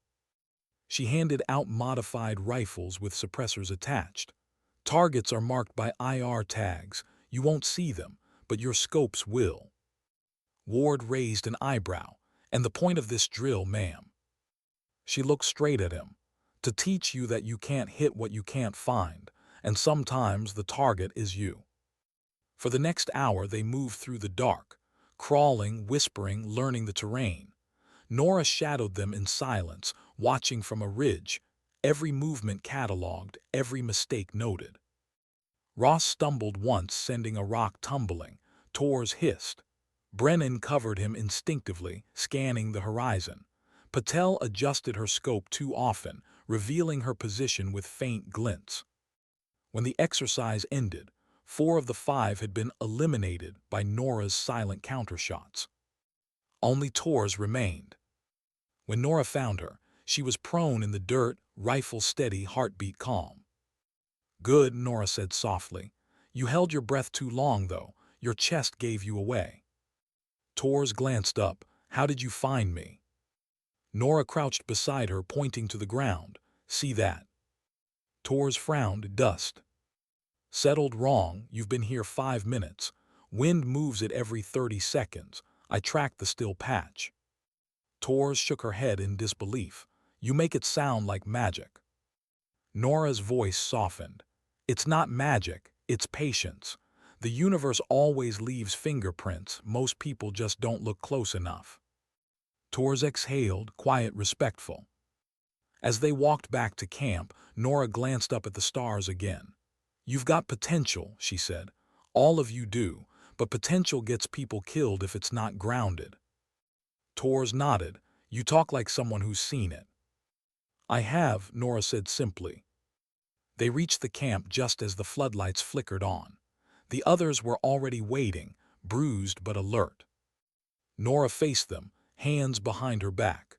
She handed out modified rifles with suppressors attached. Targets are marked by IR tags. You won't see them, but your scopes will. Ward raised an eyebrow. And the point of this drill, ma'am? She looked straight at him. To teach you that you can't hit what you can't find, and sometimes the target is you. For the next hour they moved through the dark, crawling, whispering, learning the terrain. Norah shadowed them in silence, watching from a ridge, every movement catalogued, every mistake noted. Ross stumbled once, sending a rock tumbling. Torres hissed. Brennan covered him instinctively, scanning the horizon. Patel adjusted her scope too often, revealing her position with faint glints. When the exercise ended, 4 of the 5 had been eliminated by Norah's silent countershots. Only Torres remained. When Norah found her, she was prone in the dirt, rifle steady, heartbeat calm. Good, Norah said softly. You held your breath too long, though. Your chest gave you away. Torres glanced up. How did you find me? Norah crouched beside her, pointing to the ground. See that? Torres frowned. Dust. Settled wrong. You've been here 5 minutes. Wind moves it every 30 seconds. I tracked the still patch. Torres shook her head in disbelief. You make it sound like magic. Norah's voice softened. It's not magic, it's patience. The universe always leaves fingerprints. Most people just don't look close enough. Torres exhaled, quiet, respectful. As they walked back to camp, Norah glanced up at the stars again. You've got potential, she said. All of you do, but potential gets people killed if it's not grounded. Torres nodded. You talk like someone who's seen it. I have, Norah said simply. They reached the camp just as the floodlights flickered on. The others were already waiting, bruised but alert. Norah faced them, hands behind her back.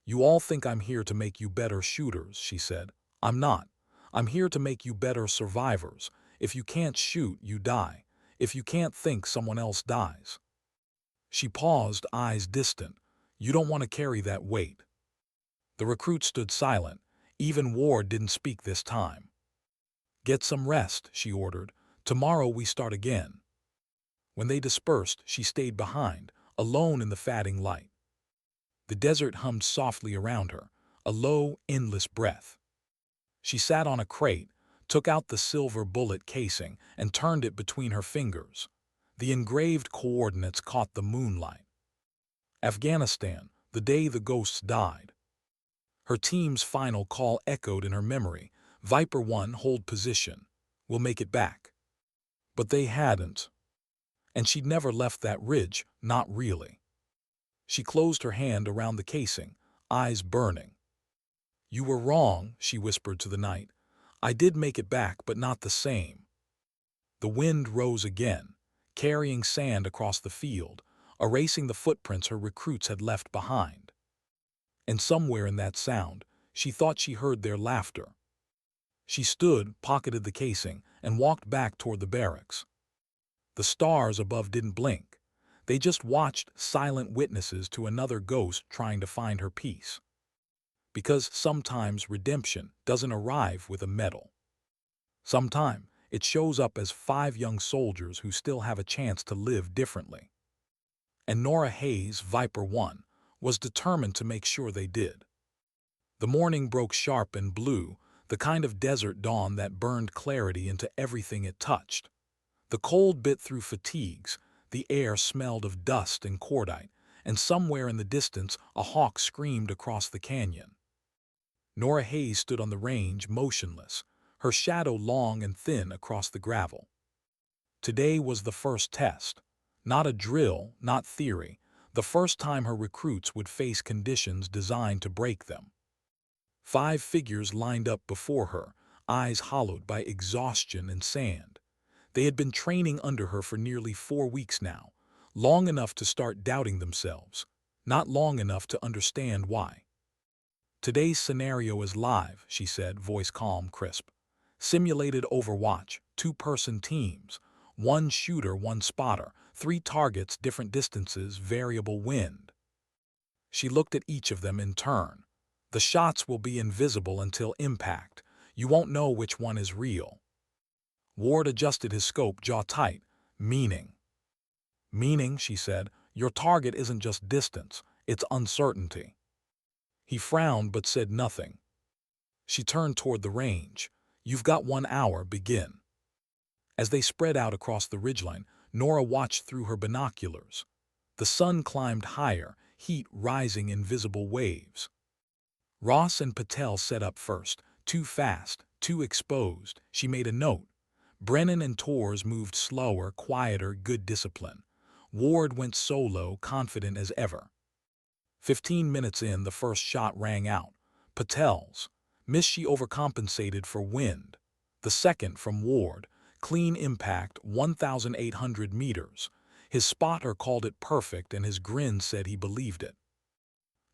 You all think I'm here to make you better shooters, she said. I'm not. I'm here to make you better survivors. If you can't shoot, you die. If you can't think, someone else dies. She paused, eyes distant. You don't want to carry that weight. The recruit stood silent. Even Ward didn't speak this time. Get some rest, she ordered. Tomorrow we start again. When they dispersed, she stayed behind, alone in the fading light. The desert hummed softly around her, a low, endless breath. She sat on a crate, took out the silver bullet casing, and turned it between her fingers. The engraved coordinates caught the moonlight. Afghanistan, the day the ghosts died. Her team's final call echoed in her memory. Viper 1, hold position. We'll make it back. But they hadn't. And she'd never left that ridge, not really. She closed her hand around the casing, eyes burning. You were wrong, she whispered to the night. I did make it back, but not the same. The wind rose again, carrying sand across the field, erasing the footprints her recruits had left behind. And somewhere in that sound, she thought she heard their laughter. She stood, pocketed the casing, and walked back toward the barracks. The stars above didn't blink. They just watched, silent witnesses to another ghost trying to find her peace. Because sometimes redemption doesn't arrive with a medal. Sometimes it shows up as 5 young soldiers who still have a chance to live differently. And Norah Hayes, Viper 1, was determined to make sure they did. The morning broke sharp and blue, the kind of desert dawn that burned clarity into everything it touched. The cold bit through fatigues, the air smelled of dust and cordite, and somewhere in the distance a hawk screamed across the canyon. Norah Hayes stood on the range, motionless, her shadow long and thin across the gravel. Today was the first test. Not a drill, not theory, the first time her recruits would face conditions designed to break them. 5 figures lined up before her, eyes hollowed by exhaustion and sand. They had been training under her for nearly 4 weeks now, long enough to start doubting themselves. Not long enough to understand why. Today's scenario is live, she said, voice calm, crisp. Simulated Overwatch, two-person teams. One shooter, one spotter. 3 targets, different distances, variable wind. She looked at each of them in turn. The shots will be invisible until impact. You won't know which one is real. Ward adjusted his scope, jaw tight. Meaning. Meaning, she said, your target isn't just distance, it's uncertainty. He frowned but said nothing. She turned toward the range. You've got 1 hour, begin. As they spread out across the ridgeline, Norah watched through her binoculars. The sun climbed higher, heat rising in visible waves. Ross and Patel set up first, too fast, too exposed. She made a note. Brennan and Torres moved slower, quieter, good discipline. Ward went solo, confident as ever. 15 minutes in, the first shot rang out. Patel's. Miss, she overcompensated for wind. The second from Ward. Clean impact, 1,800 meters. His spotter called it perfect and his grin said he believed it.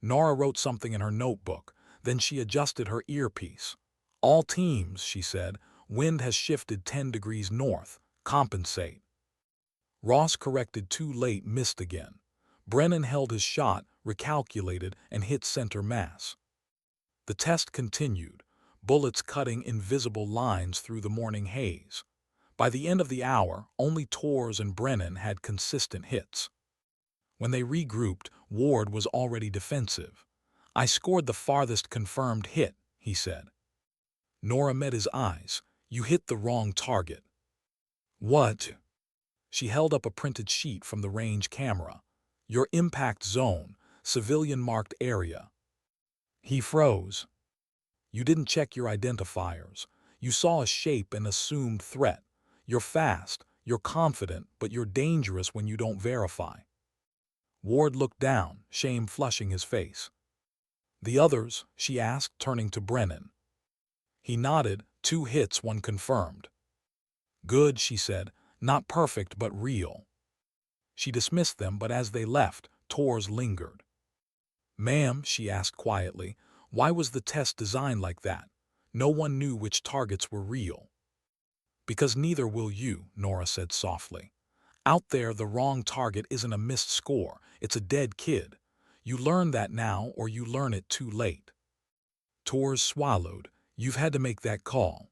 Norah wrote something in her notebook. Then she adjusted her earpiece. All teams, she said, wind has shifted 10 degrees north. Compensate. Ross corrected too late, missed again. Brennan held his shot, recalculated, and hit center mass. The test continued, bullets cutting invisible lines through the morning haze. By the end of the hour, only Torres and Brennan had consistent hits. When they regrouped, Ward was already defensive. I scored the farthest confirmed hit, he said. Norah met his eyes. You hit the wrong target. What? She held up a printed sheet from the range camera. Your impact zone, civilian-marked area. He froze. You didn't check your identifiers. You saw a shape and assumed threat. You're fast, you're confident, but you're dangerous when you don't verify. Ward looked down, shame flushing his face. The others, she asked, turning to Brennan. He nodded, 2 hits, 1 confirmed. Good, she said, not perfect but real. She dismissed them, but as they left, Torres lingered. Ma'am, she asked quietly, why was the test designed like that? No one knew which targets were real. Because neither will you, Norah said softly. Out there, the wrong target isn't a missed score, it's a dead kid. You learn that now or you learn it too late. Torres swallowed. You've had to make that call.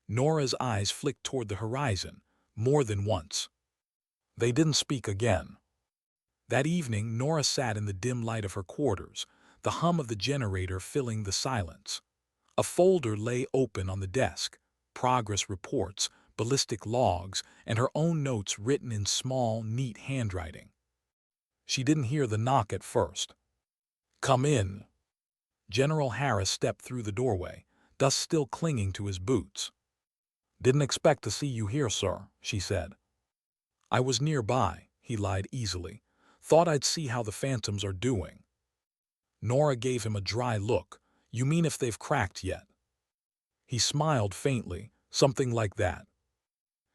Norah's eyes flicked toward the horizon, more than once. They didn't speak again. That evening, Norah sat in the dim light of her quarters, the hum of the generator filling the silence. A folder lay open on the desk, progress reports, ballistic logs, and her own notes written in small, neat handwriting. She didn't hear the knock at first. Come in. General Harris stepped through the doorway, dust still clinging to his boots. Didn't expect to see you here, sir, she said. I was nearby, he lied easily. Thought I'd see how the phantoms are doing. Norah gave him a dry look. You mean if they've cracked yet? He smiled faintly, something like that.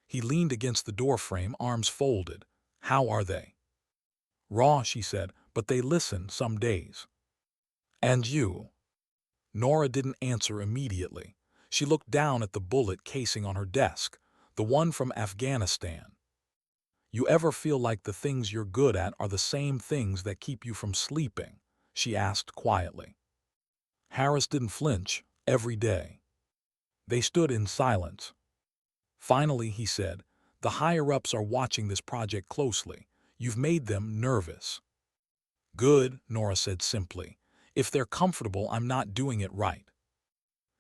He leaned against the doorframe, arms folded. How are they? Raw, she said, but they listen some days. And you? Norah didn't answer immediately. She looked down at the bullet casing on her desk, the one from Afghanistan. You ever feel like the things you're good at are the same things that keep you from sleeping? She asked quietly. Harris didn't flinch, every day. They stood in silence. Finally, he said, the higher-ups are watching this project closely. You've made them nervous. Good, Norah said simply. If they're comfortable, I'm not doing it right.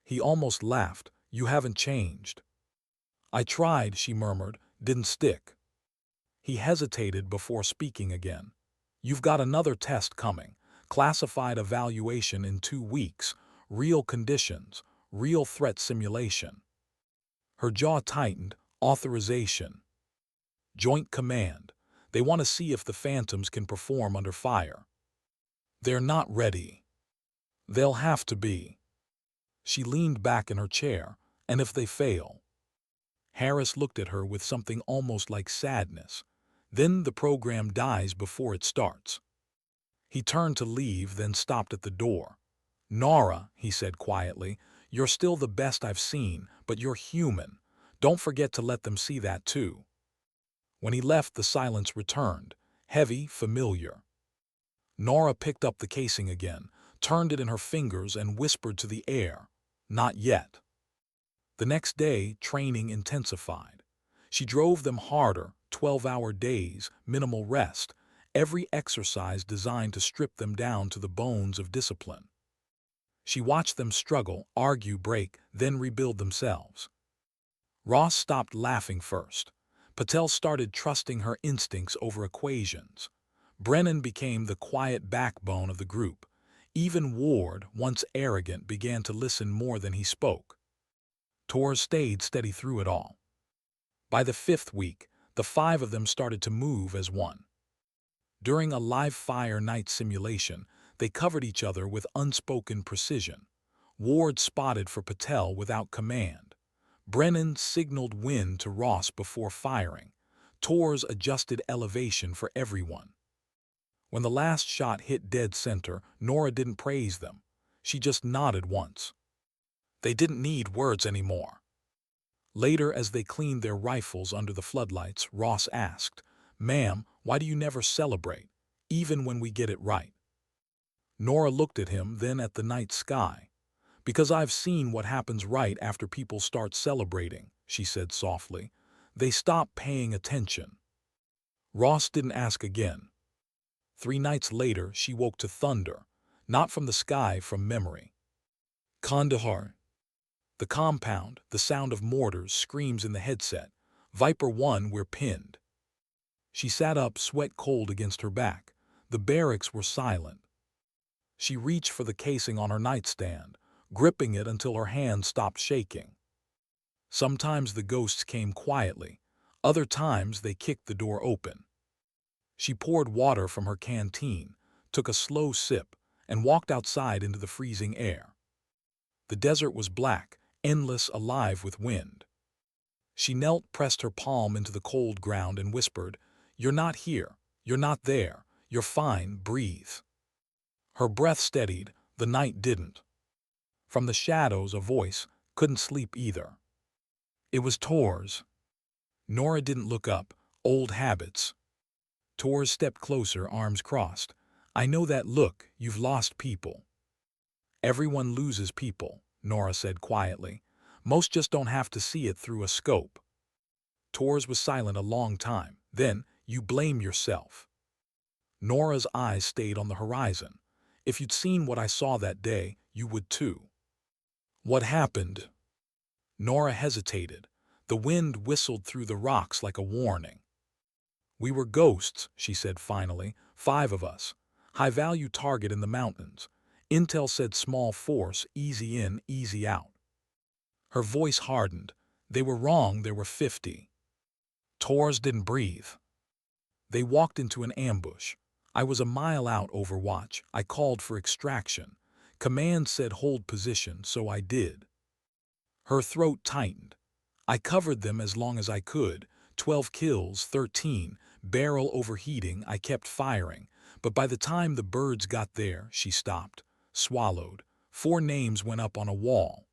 He almost laughed. You haven't changed. I tried, she murmured, didn't stick. He hesitated before speaking again. You've got another test coming. Classified evaluation in 2 weeks. Real conditions. Real threat simulation. Her jaw tightened. Authorization. Joint command. They want to see if the phantoms can perform under fire. They're not ready. They'll have to be. She leaned back in her chair. And if they fail? Harris looked at her with something almost like sadness. Then the program dies before it starts. He turned to leave, then stopped at the door. "Norah," he said quietly, "you're still the best I've seen, but you're human. Don't forget to let them see that too." When he left, the silence returned, heavy, familiar. Norah picked up the casing again, turned it in her fingers and whispered to the air, "Not yet." The next day, training intensified. She drove them harder, 12-hour days, minimal rest, every exercise designed to strip them down to the bones of discipline. She watched them struggle, argue, break, then rebuild themselves. Ross stopped laughing first. Patel started trusting her instincts over equations. Brennan became the quiet backbone of the group. Even Ward, once arrogant, began to listen more than he spoke. Torres stayed steady through it all. By the 5th week, the 5 of them started to move as one. During a live-fire night simulation, they covered each other with unspoken precision. Ward spotted for Patel without command. Brennan signaled wind to Ross before firing. Torres adjusted elevation for everyone. When the last shot hit dead center, Norah didn't praise them. She just nodded once. They didn't need words anymore. Later, as they cleaned their rifles under the floodlights, Ross asked, "Ma'am, why do you never celebrate, even when we get it right?" Norah looked at him, then at the night sky. "Because I've seen what happens right after people start celebrating," she said softly. "They stop paying attention." Ross didn't ask again. 3 nights later, she woke to thunder, not from the sky, from memory. Kandahar. The compound, the sound of mortars, screams in the headset. Viper 1, we're pinned. She sat up, sweat cold against her back. The barracks were silent. She reached for the casing on her nightstand, gripping it until her hand stopped shaking. Sometimes the ghosts came quietly. Other times they kicked the door open. She poured water from her canteen, took a slow sip, and walked outside into the freezing air. The desert was black, endless, alive with wind. She knelt, pressed her palm into the cold ground, and whispered, "You're not here. You're not there. You're fine. Breathe." Her breath steadied. The night didn't. From the shadows, a voice, "Couldn't sleep either." It was Torres. Norah didn't look up. Old habits. Torres stepped closer, arms crossed. "I know that look. You've lost people." "Everyone loses people," Norah said quietly. "Most just don't have to see it through a scope." Torres was silent a long time. Then, "You blame yourself." Norah's eyes stayed on the horizon. "If you'd seen what I saw that day, you would too." "What happened?" Norah hesitated. The wind whistled through the rocks like a warning. "We were ghosts," she said finally. 5 of us. High-value target in the mountains. Intel said small force, easy in, easy out." Her voice hardened. "They were wrong, there were 50. Torres didn't breathe. "They walked into an ambush. I was a mile out, overwatch. I called for extraction. Command said hold position, so I did." Her throat tightened. "I covered them as long as I could. 12 kills, 13. Barrel overheating, I kept firing. But by the time the birds got there," she stopped, swallowed. 4 names went up on a wall."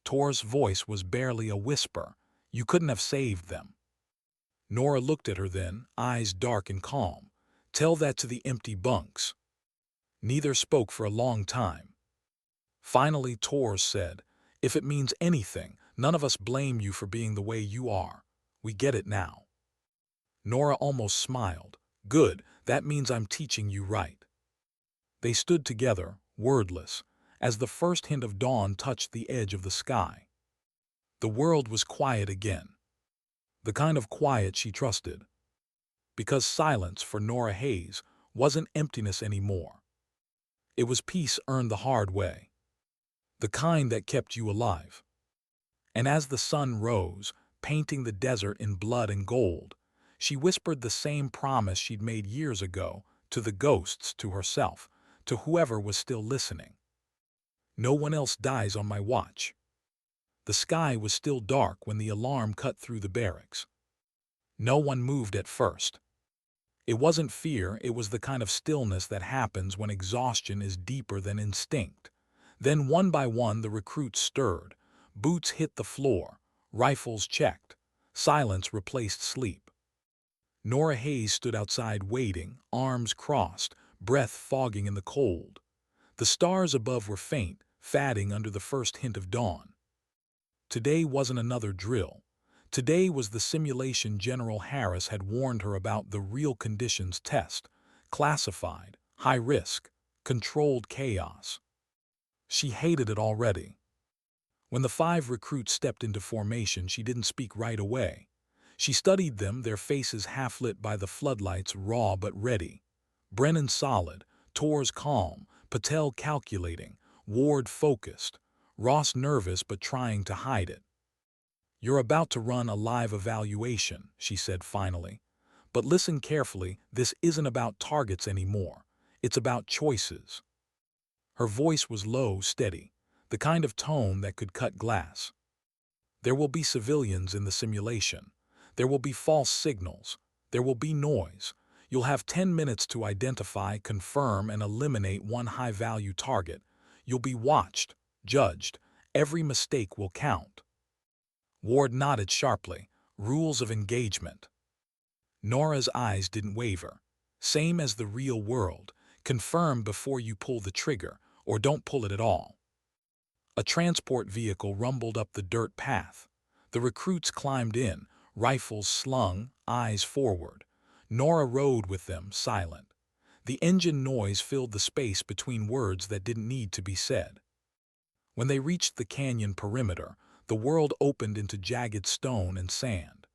Torres' voice was barely a whisper. "You couldn't have saved them." Norah looked at her then, eyes dark and calm. "Tell that to the empty bunks." Neither spoke for a long time. Finally, Torres said, "If it means anything, none of us blame you for being the way you are. We get it now." Norah almost smiled. "Good, that means I'm teaching you right." They stood together, wordless, as the first hint of dawn touched the edge of the sky. The world was quiet again. The kind of quiet she trusted. Because silence, for Norah Hayes, wasn't emptiness anymore. It was peace earned the hard way. The kind that kept you alive. And as the sun rose, painting the desert in blood and gold, she whispered the same promise she'd made years ago, to the ghosts, to herself, to whoever was still listening. "No one else dies on my watch." The sky was still dark when the alarm cut through the barracks. No one moved at first. It wasn't fear, it was the kind of stillness that happens when exhaustion is deeper than instinct. Then one by one the recruits stirred. Boots hit the floor. Rifles checked. Silence replaced sleep. Norah Hayes stood outside waiting, arms crossed, breath fogging in the cold. The stars above were faint, fading under the first hint of dawn. Today wasn't another drill. Today was the simulation General Harris had warned her about, the real conditions test. Classified, high risk, controlled chaos. She hated it already. When the 5 recruits stepped into formation, she didn't speak right away. She studied them, their faces half-lit by the floodlights, raw but ready. Brennan solid, Torres calm, Patel calculating, Ward focused, Ross nervous but trying to hide it. "You're about to run a live evaluation," she said finally. "But listen carefully, this isn't about targets anymore. It's about choices." Her voice was low, steady, the kind of tone that could cut glass. "There will be civilians in the simulation. There will be false signals. There will be noise. You'll have 10 minutes to identify, confirm, and eliminate one high-value target. You'll be watched, judged. Every mistake will count." Ward nodded sharply. Rules of engagement. Norah's eyes didn't waver. Same as the real world. Confirm before you pull the trigger, or don't pull it at all. A transport vehicle rumbled up the dirt path. The recruits climbed in, rifles slung, eyes forward. Norah rode with them, silent. The engine noise filled the space between words that didn't need to be said. When they reached the canyon perimeter, the world opened into jagged stone and sand.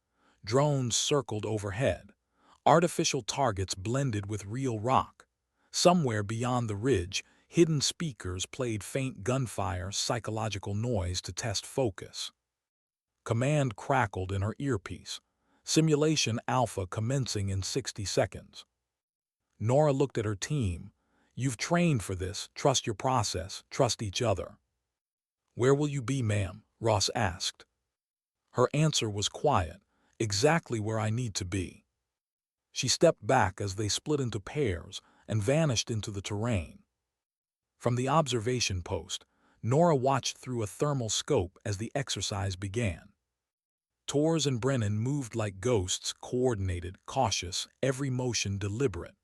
Drones circled overhead. Artificial targets blended with real rock. Somewhere beyond the ridge, hidden speakers played faint gunfire, psychological noise to test focus. Command crackled in her earpiece. Simulation Alpha commencing in 60 seconds. Norah looked at her team. "You've trained for this. Trust your process. Trust each other." "Where will you be, ma'am?" Ross asked. Her answer was quiet. "Exactly where I need to be." She stepped back as they split into pairs and vanished into the terrain. From the observation post, Norah watched through a thermal scope as the exercise began. Torres and Brennan moved like ghosts, coordinated, cautious, every motion deliberate.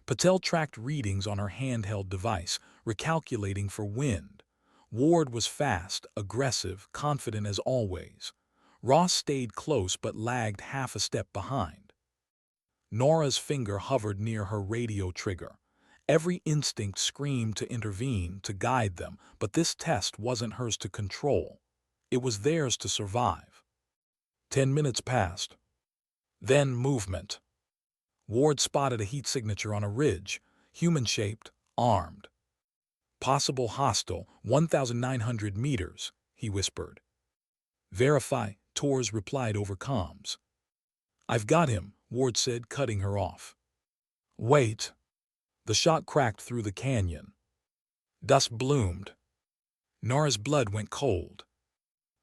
Patel tracked readings on her handheld device, recalculating for wind. Ward was fast, aggressive, confident as always. Ross stayed close but lagged half a step behind. Norah's finger hovered near her radio trigger. Every instinct screamed to intervene, to guide them, but this test wasn't hers to control. It was theirs to survive. 10 minutes passed. Then movement. Ward spotted a heat signature on a ridge, human-shaped, armed. "Possible hostile, 1,900 meters," he whispered. "Verify," Torres replied over comms. "I've got him," Ward said, cutting her off. "Wait." The shot cracked through the canyon. Dust bloomed. Norah's blood went cold.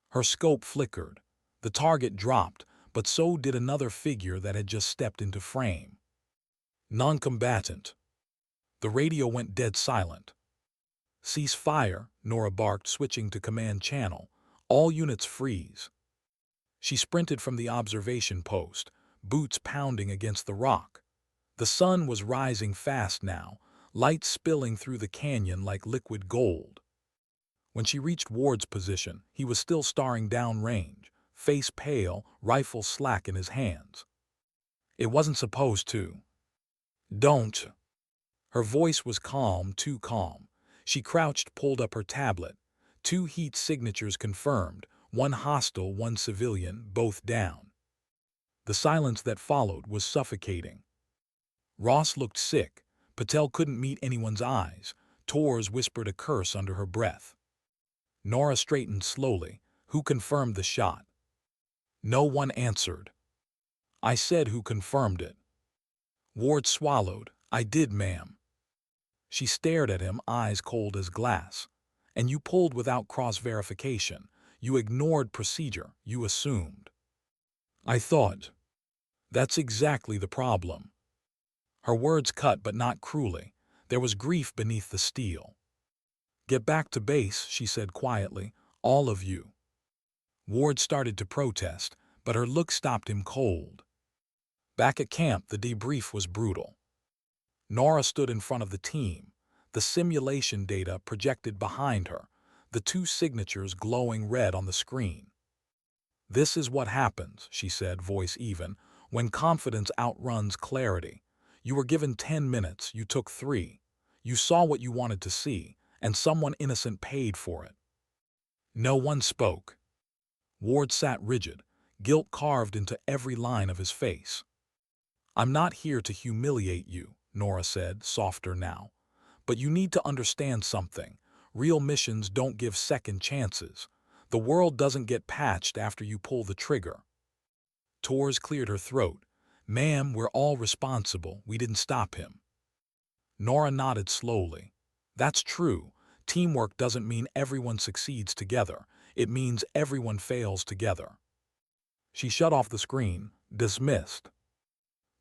Her scope flickered. The target dropped, but so did another figure that had just stepped into frame. Non-combatant. The radio went dead silent. "Cease fire," Norah barked, switching to command channel. "All units freeze." She sprinted from the observation post, boots pounding against the rock. The sun was rising fast now, light spilling through the canyon like liquid gold. When she reached Ward's position, he was still staring downrange, face pale, rifle slack in his hands. "It wasn't supposed to." "Don't." Her voice was calm, too calm. She crouched, pulled up her tablet. 2 heat signatures confirmed, 1 hostile, 1 civilian, both down. The silence that followed was suffocating. Ross looked sick. Patel couldn't meet anyone's eyes. Torres whispered a curse under her breath. Norah straightened slowly. "Who confirmed the shot?" No one answered. "I said who confirmed it." Ward swallowed. "I did, ma'am." She stared at him, eyes cold as glass. "And you pulled without cross-verification. You ignored procedure. You assumed." "I thought." "That's exactly the problem." Her words cut, but not cruelly. There was grief beneath the steel. "Get back to base," she said quietly. "All of you." Ward started to protest, but her look stopped him cold. Back at camp, the debrief was brutal. Norah stood in front of the team, the simulation data projected behind her, the two signatures glowing red on the screen. "This is what happens," she said, voice even, "when confidence outruns clarity. You were given 10 minutes, you took 3. You saw what you wanted to see, and someone innocent paid for it." No one spoke. Ward sat rigid, guilt carved into every line of his face. "I'm not here to humiliate you," Norah said, softer now. "But you need to understand something. Real missions don't give second chances. The world doesn't get patched after you pull the trigger." Torres cleared her throat. "Ma'am, we're all responsible. We didn't stop him." Norah nodded slowly. "That's true. Teamwork doesn't mean everyone succeeds together. It means everyone fails together." She shut off the screen, dismissed.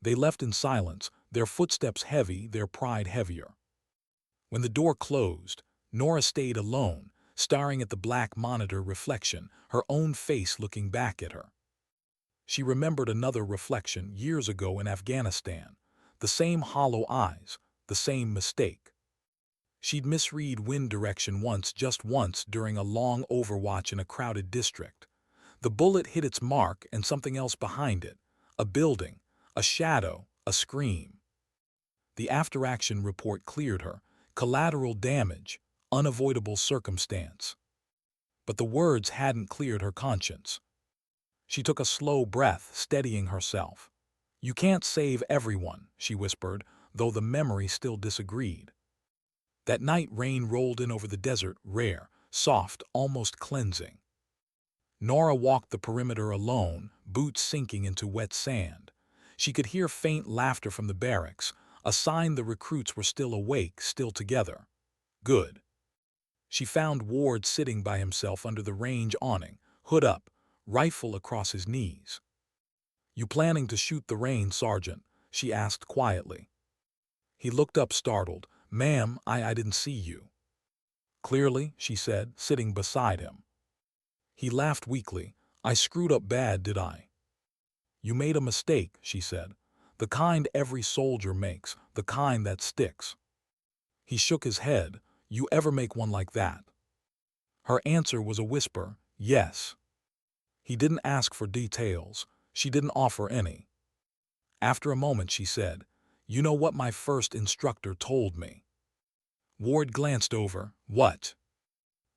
They left in silence, their footsteps heavy, their pride heavier. When the door closed, Norah stayed alone, staring at the black monitor reflection, her own face looking back at her. She remembered another reflection years ago in Afghanistan, the same hollow eyes, the same mistake. She'd misread wind direction once, just once, during a long overwatch in a crowded district. The bullet hit its mark and something else behind it, a building, a shadow, a scream. The after-action report cleared her, collateral damage, unavoidable circumstance. But the words hadn't cleared her conscience. She took a slow breath, steadying herself. "You can't save everyone," she whispered, though the memory still disagreed. That night rain rolled in over the desert, rare, soft, almost cleansing. Norah walked the perimeter alone, boots sinking into wet sand. She could hear faint laughter from the barracks, a sign the recruits were still awake, still together. Good. She found Ward sitting by himself under the range awning, hood up, rifle across his knees. "You planning to shoot the rain, Sergeant?" she asked quietly. He looked up startled. "Ma'am, I didn't see you." "Clearly," she said, sitting beside him. He laughed weakly. "I screwed up bad, did I?" "You made a mistake," she said. "The kind every soldier makes, the kind that sticks." He shook his head. "You ever make one like that?" Her answer was a whisper, "Yes." He didn't ask for details. She didn't offer any. After a moment she said, "You know what my first instructor told me?" Ward glanced over. "What?"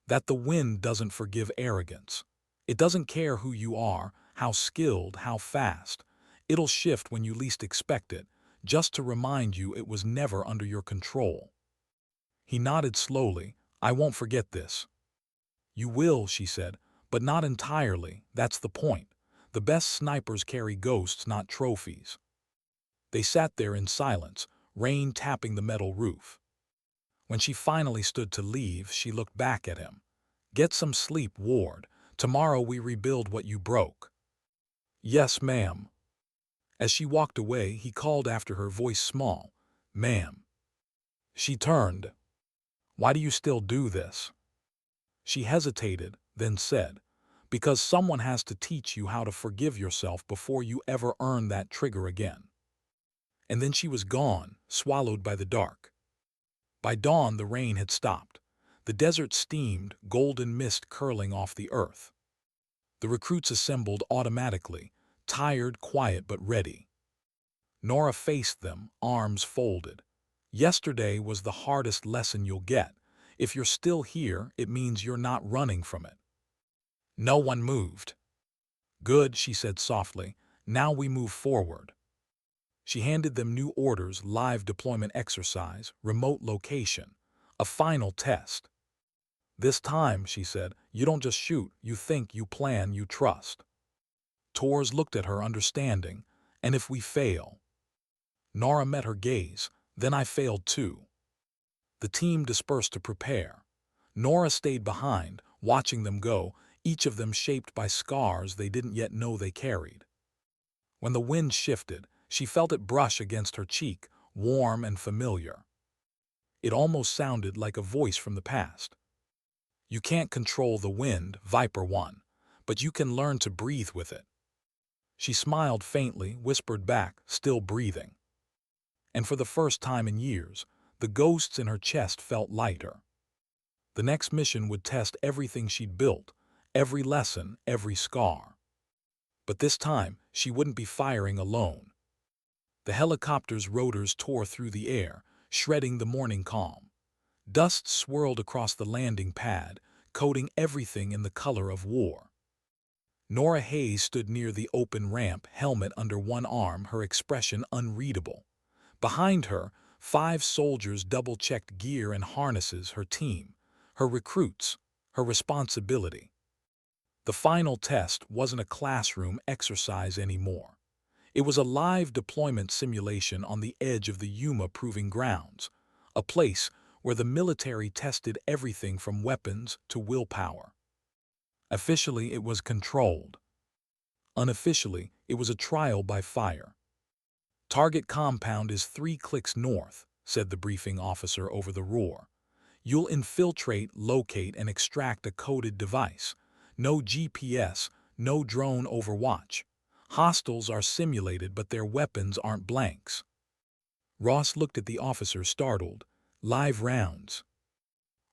"That the wind doesn't forgive arrogance. It doesn't care who you are, how skilled, how fast. It'll shift when you least expect it, just to remind you it was never under your control." He nodded slowly. "I won't forget this." "You will," she said, "but not entirely. That's the point. The best snipers carry ghosts, not trophies." They sat there in silence, rain tapping the metal roof. When she finally stood to leave, she looked back at him. "Get some sleep, Ward. Tomorrow we rebuild what you broke." "Yes, ma'am." As she walked away, he called after her, voice small, "Ma'am." She turned. "Why do you still do this?" She hesitated, then said, "Because someone has to teach you how to forgive yourself before you ever earn that trigger again." And then she was gone, swallowed by the dark. By dawn, the rain had stopped. The desert steamed, golden mist curling off the earth. The recruits assembled automatically, tired, quiet, but ready. Norah faced them, arms folded. "Yesterday was the hardest lesson you'll get. If you're still here, it means you're not running from it." No one moved. "Good," she said softly. "Now we move forward." She handed them new orders: live deployment exercise, remote location, a final test. "This time," she said, "you don't just shoot, you think, you plan, you trust." Torres looked at her, understanding. "And if we fail?" Norah met her gaze. "Then I failed too." The team dispersed to prepare. Norah stayed behind, watching them go, each of them shaped by scars they didn't yet know they carried. When the wind shifted, she felt it brush against her cheek, warm and familiar. It almost sounded like a voice from the past. You can't control the wind, Viper 1, but you can learn to breathe with it. She smiled faintly, whispered back, still breathing. And for the first time in years, the ghosts in her chest felt lighter. The next mission would test everything she'd built, every lesson, every scar. But this time, she wouldn't be firing alone. The helicopter's rotors tore through the air, shredding the morning calm. Dust swirled across the landing pad, coating everything in the color of war. Norah Hayes stood near the open ramp, helmet under one arm, her expression unreadable. Behind her, 5 soldiers double-checked gear and harnesses, her team, her recruits, her responsibility. The final test wasn't a classroom exercise anymore. It was a live deployment simulation on the edge of the Yuma Proving Grounds, a place where the military tested everything from weapons to willpower. Officially, it was controlled. Unofficially, it was a trial by fire. "Target compound is 3 clicks north," said the briefing officer over the roar. "You'll infiltrate, locate, and extract a coded device. No GPS, no drone overwatch. Hostiles are simulated, but their weapons aren't blanks." Ross looked at the officer, startled. "Live rounds."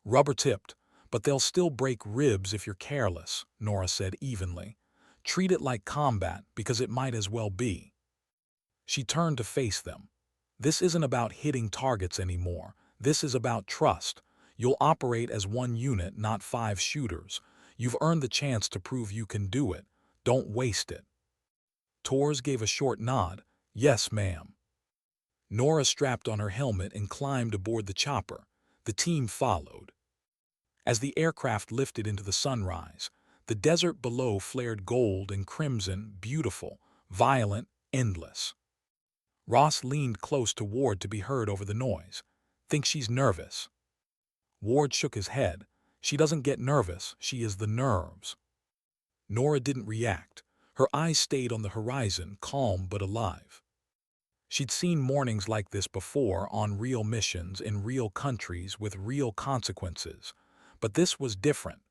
"Rubber-tipped, but they'll still break ribs if you're careless," Norah said evenly. "Treat it like combat, because it might as well be." She turned to face them. "This isn't about hitting targets anymore. This is about trust. You'll operate as one unit, not 5 shooters. You've earned the chance to prove you can do it. Don't waste it." Torres gave a short nod. "Yes, ma'am." Norah strapped on her helmet and climbed aboard the chopper. The team followed. As the aircraft lifted into the sunrise, the desert below flared gold and crimson, beautiful, violent, endless. Ross leaned close to Ward to be heard over the noise. "Think she's nervous?" Ward shook his head. "She doesn't get nervous, she is the nerves." Norah didn't react. Her eyes stayed on the horizon, calm but alive. She'd seen mornings like this before on real missions in real countries with real consequences. But this was different.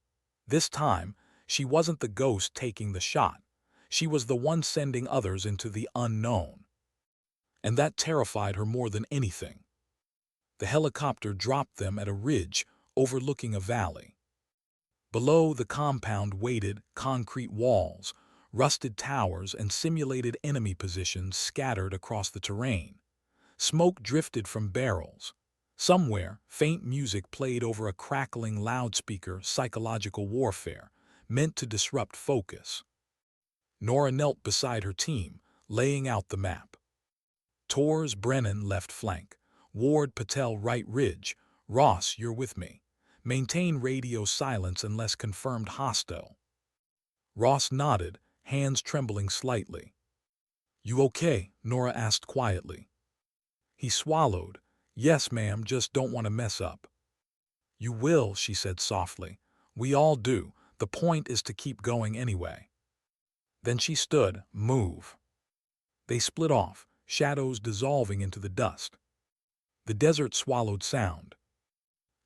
This time, she wasn't the ghost taking the shot. She was the one sending others into the unknown. And that terrified her more than anything. The helicopter dropped them at a ridge overlooking a valley. Below, the compound waited, concrete walls, rusted towers, and simulated enemy positions scattered across the terrain. Smoke drifted from barrels. Somewhere, faint music played over a crackling loudspeaker, psychological warfare, meant to disrupt focus. Norah knelt beside her team, laying out the map. Torres, Brennan, left flank. Ward, Patel, right ridge. Ross, you're with me. Maintain radio silence unless confirmed hostile. Ross nodded, hands trembling slightly. "You okay?" Norah asked quietly. He swallowed. "Yes, ma'am, just don't want to mess up." "You will," she said softly. "We all do. The point is to keep going anyway." Then she stood. "Move." They split off, shadows dissolving into the dust. The desert swallowed sound.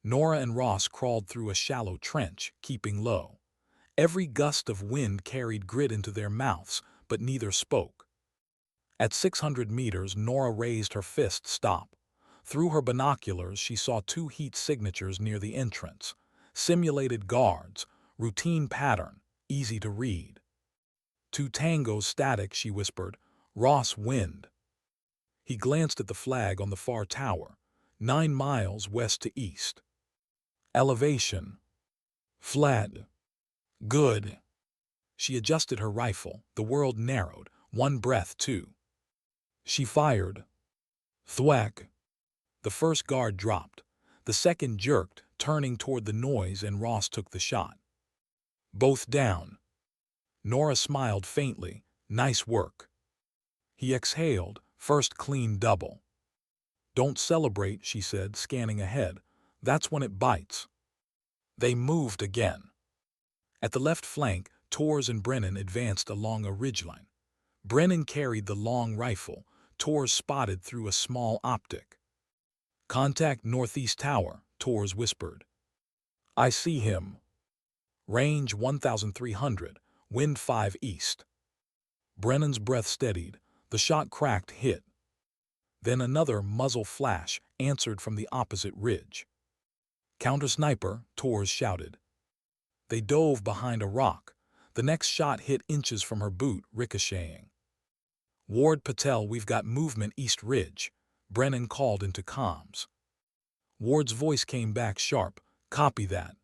Norah and Ross crawled through a shallow trench, keeping low. Every gust of wind carried grit into their mouths, but neither spoke. At 600 meters, Norah raised her fist. "Stop." Through her binoculars, she saw 2 heat signatures near the entrance. Simulated guards, routine pattern, easy to read. "2 tangos static," she whispered. "Ross, wind." He glanced at the flag on the far tower. 9 miles west to east. Elevation. Flat. Good. She adjusted her rifle. The world narrowed. One breath, 2. She fired. Thwack. The first guard dropped. The second jerked, turning toward the noise, and Ross took the shot. Both down. Norah smiled faintly. "Nice work." He exhaled. "First clean double." "Don't celebrate," she said, scanning ahead. "That's when it bites." They moved again. At the left flank, Torres and Brennan advanced along a ridgeline. Brennan carried the long rifle. Torres spotted through a small optic. "Contact Northeast Tower," Torres whispered. "I see him. Range 1,300, wind 5 east." Brennan's breath steadied. The shot cracked, hit. Then another muzzle flash answered from the opposite ridge. "Counter-sniper," Torres shouted. They dove behind a rock. The next shot hit inches from her boot, ricocheting. "Ward Patel, we've got movement East Ridge," Brennan called into comms. Ward's voice came back sharp. "Copy that."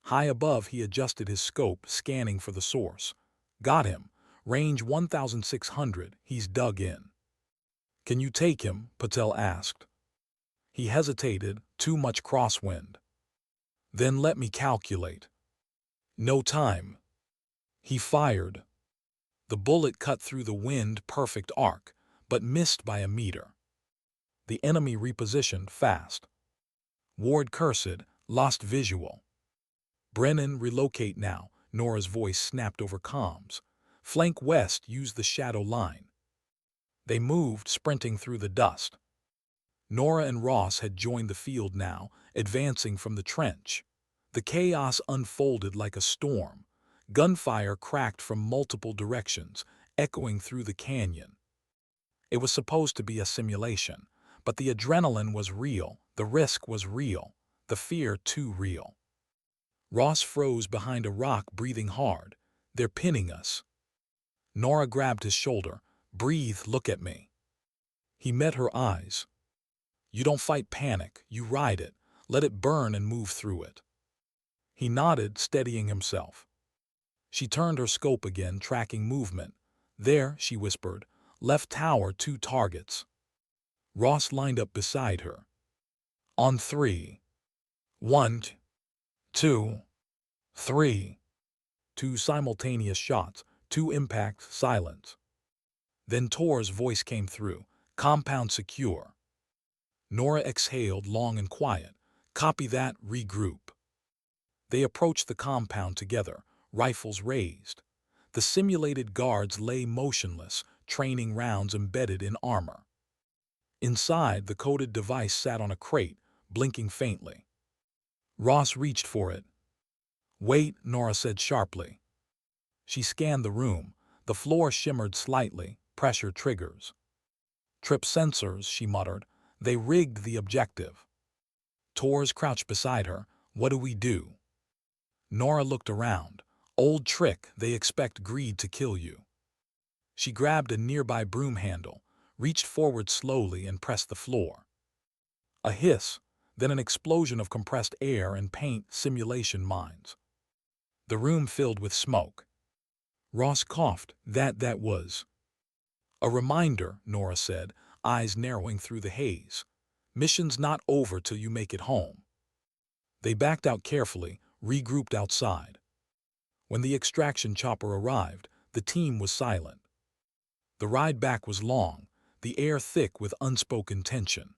High above, he adjusted his scope, scanning for the source. "Got him. Range 1,600. He's dug in." "Can you take him?" Patel asked. He hesitated. "Too much crosswind." "Then let me calculate." "No time." He fired. The bullet cut through the wind, perfect arc, but missed by a meter. The enemy repositioned fast. Ward cursed, "Lost visual." "Brennan, relocate now," Norah's voice snapped over comms. "Flank west, use the shadow line." They moved, sprinting through the dust. Norah and Ross had joined the field now, advancing from the trench. The chaos unfolded like a storm. Gunfire cracked from multiple directions, echoing through the canyon. It was supposed to be a simulation, but the adrenaline was real, the risk was real, the fear too real. Ross froze behind a rock, breathing hard. "They're pinning us." Norah grabbed his shoulder. "Breathe, look at me." He met her eyes. "You don't fight panic, you ride it. Let it burn and move through it." He nodded, steadying himself. She turned her scope again, tracking movement. "There," she whispered. "Left tower, 2 targets." Ross lined up beside her. "On 3. 1, 2, 3. 2 simultaneous shots, 2 impacts, silence. Then Tor's voice came through. "Compound secure." Norah exhaled, long and quiet. "Copy that, regroup." They approached the compound together, rifles raised. The simulated guards lay motionless, training rounds embedded in armor. Inside, the coded device sat on a crate, blinking faintly. Ross reached for it. "Wait," Norah said sharply. She scanned the room. The floor shimmered slightly, pressure triggers. "Trip sensors," she muttered. "They rigged the objective." Torres crouched beside her. "What do we do?" Norah looked around. "Old trick, they expect greed to kill you." She grabbed a nearby broom handle, reached forward slowly and pressed the floor. A hiss, then an explosion of compressed air and paint, simulation mines. The room filled with smoke. Ross coughed. That was a reminder," Norah said, eyes narrowing through the haze. "Mission's not over till you make it home." They backed out carefully, regrouped outside. When the extraction chopper arrived, the team was silent. The ride back was long, the air thick with unspoken tension.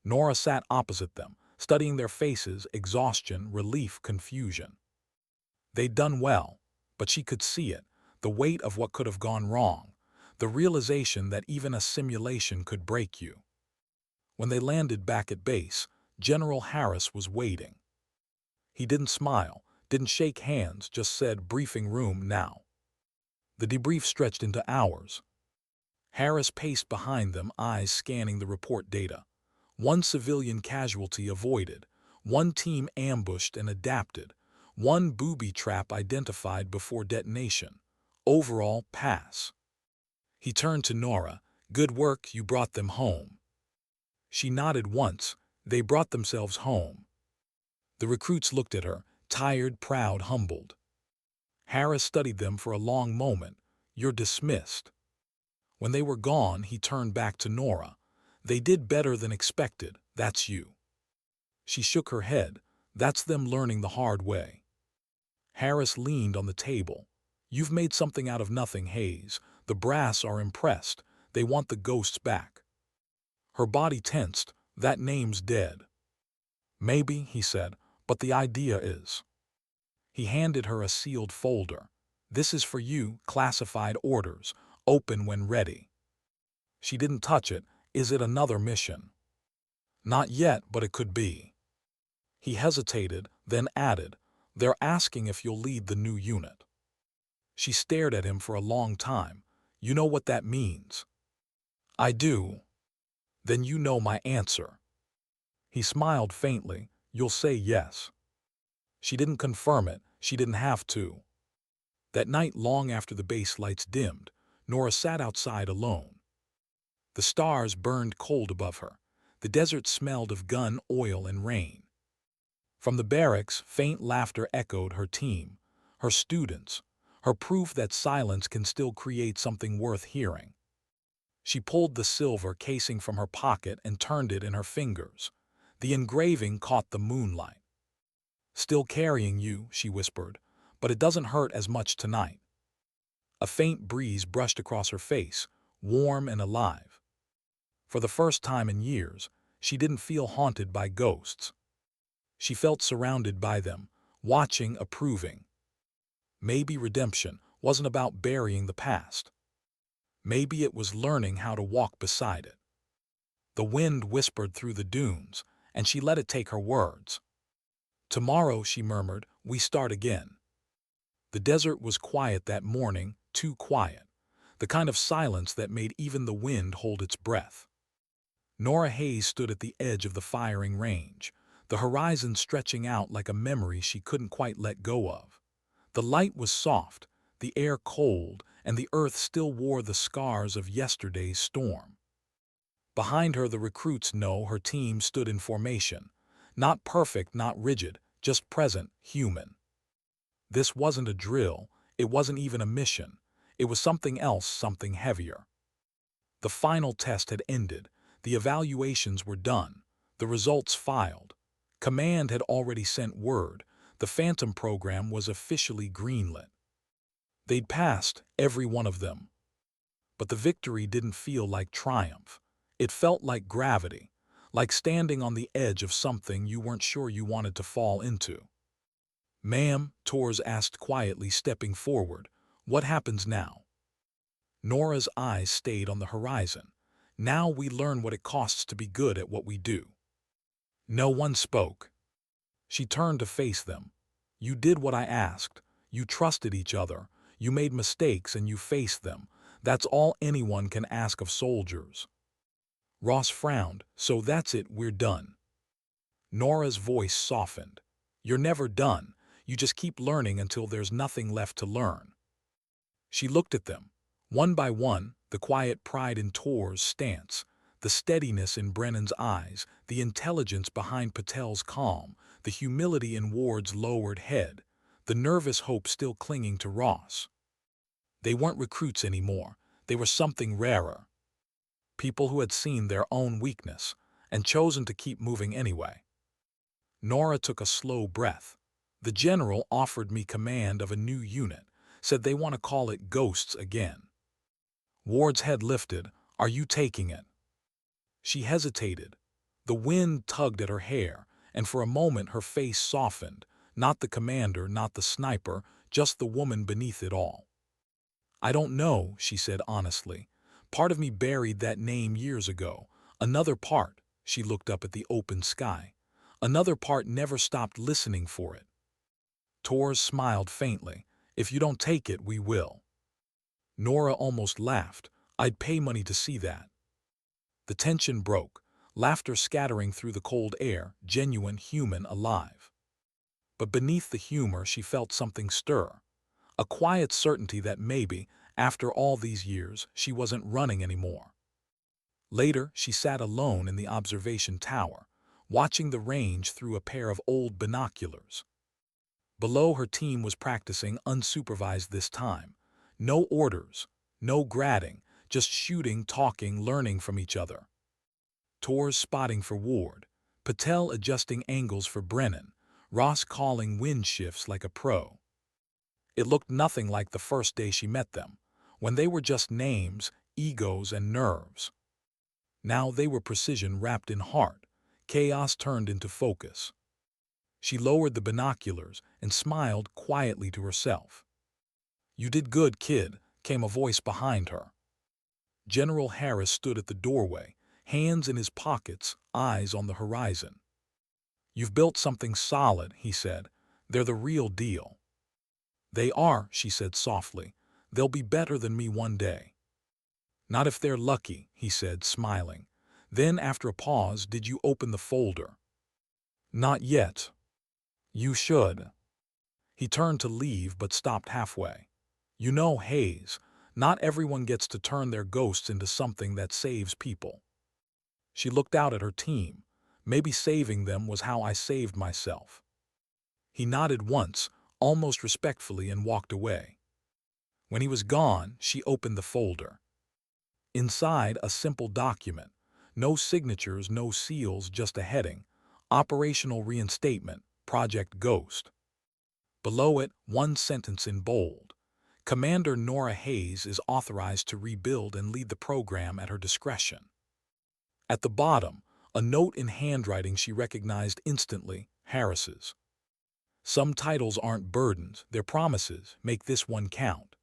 Norah sat opposite them, studying their faces, exhaustion, relief, confusion. They'd done well, but she could see it, the weight of what could have gone wrong, the realization that even a simulation could break you. When they landed back at base, General Harris was waiting. He didn't smile, didn't shake hands, just said, "Briefing room now." The debrief stretched into hours. Harris paced behind them, eyes scanning the report data. 1 civilian casualty avoided, 1 team ambushed and adapted, 1 booby trap identified before detonation. Overall, pass. He turned to Norah. "Good work, you brought them home." She nodded once. They brought themselves home. The recruits looked at her, tired, proud, humbled. Harris studied them for a long moment. "You're dismissed." When they were gone, he turned back to Norah. "They did better than expected, that's you." She shook her head. "That's them learning the hard way." Harris leaned on the table. "You've made something out of nothing, Hayes. The brass are impressed. They want the ghosts back." Her body tensed. "That name's dead." "Maybe," he said, "but the idea is." He handed her a sealed folder. "This is for you, classified orders. Open when ready." She didn't touch it. Is it another mission? Not yet, but it could be. He hesitated, then added, they're asking if you'll lead the new unit. She stared at him for a long time. You know what that means? I do. Then you know my answer. He smiled faintly. You'll say yes. She didn't confirm it. She didn't have to. That night, long after the base lights dimmed, Norah sat outside alone. The stars burned cold above her. The desert smelled of gun, oil, and rain. From the barracks, faint laughter echoed her team, her students, her proof that silence can still create something worth hearing. She pulled the silver casing from her pocket and turned it in her fingers. The engraving caught the moonlight. Still carrying you, she whispered, but it doesn't hurt as much tonight. A faint breeze brushed across her face, warm and alive. For the first time in years, she didn't feel haunted by ghosts. She felt surrounded by them, watching, approving. Maybe redemption wasn't about burying the past. Maybe it was learning how to walk beside it. The wind whispered through the dunes, and she let it take her words. Tomorrow, she murmured, we start again. The desert was quiet that morning, too quiet, the kind of silence that made even the wind hold its breath. Norah Hayes stood at the edge of the firing range, the horizon stretching out like a memory she couldn't quite let go of. The light was soft, the air cold, and the earth still wore the scars of yesterday's storm. Behind her, the recruits know her team stood in formation. Not perfect, not rigid, just present, human. This wasn't a drill, it wasn't even a mission. It was something else, something heavier. The final test had ended. The evaluations were done. The results filed. Command had already sent word. The Phantom program was officially greenlit. They'd passed, every one of them. But the victory didn't feel like triumph. It felt like gravity, like standing on the edge of something you weren't sure you wanted to fall into. Ma'am, Torres asked quietly, stepping forward, what happens now? Norah's eyes stayed on the horizon. Now we learn what it costs to be good at what we do. No one spoke. She turned to face them. You did what I asked. You trusted each other. You made mistakes and you faced them. That's all anyone can ask of soldiers. Ross frowned. So that's it, we're done. Norah's voice softened. You're never done. You just keep learning until there's nothing left to learn. She looked at them. One by one, the quiet pride in Tor's stance, the steadiness in Brennan's eyes, the intelligence behind Patel's calm, the humility in Ward's lowered head, the nervous hope still clinging to Ross. They weren't recruits anymore. They were something rarer. People who had seen their own weakness and chosen to keep moving anyway. Norah took a slow breath. The general offered me command of a new unit, said they want to call it Ghosts again. Ward's head lifted. Are you taking it? She hesitated. The wind tugged at her hair, and for a moment her face softened. Not the commander, not the sniper, just the woman beneath it all. I don't know, she said honestly. Part of me buried that name years ago. Another part, she looked up at the open sky. Another part never stopped listening for it. Torres smiled faintly. If you don't take it, we will. Norah almost laughed. I'd pay money to see that. The tension broke, laughter scattering through the cold air, genuine, human, alive. But beneath the humor she felt something stir. A quiet certainty that maybe, after all these years, she wasn't running anymore. Later, she sat alone in the observation tower, watching the range through a pair of old binoculars. Below, her team was practicing unsupervised this time. No orders, no grading, just shooting, talking, learning from each other. Torres spotting for Ward, Patel adjusting angles for Brennan, Ross calling wind shifts like a pro. It looked nothing like the first day she met them, when they were just names, egos, and nerves. Now they were precision wrapped in heart, chaos turned into focus. She lowered the binoculars and smiled quietly to herself. You did good, kid, came a voice behind her. General Harris stood at the doorway, hands in his pockets, eyes on the horizon. "You've built something solid," he said. "They're the real deal." "They are," she said softly. "They'll be better than me one day." "Not if they're lucky," he said, smiling. Then, after a pause, "Did you open the folder?" "Not yet." "You should." He turned to leave but stopped halfway. "You know, Hayes, not everyone gets to turn their ghosts into something that saves people." She looked out at her team. "Maybe saving them was how I saved myself." He nodded once, almost respectfully, and walked away. When he was gone, she opened the folder. Inside, a simple document. No signatures, no seals, just a heading. Operational Reinstatement, Project Ghost. Below it, one sentence in bold. Commander Norah Hayes is authorized to rebuild and lead the program at her discretion. At the bottom, a note in handwriting she recognized instantly, Harris's. "Some titles aren't burdens, they're promises. Make this one count."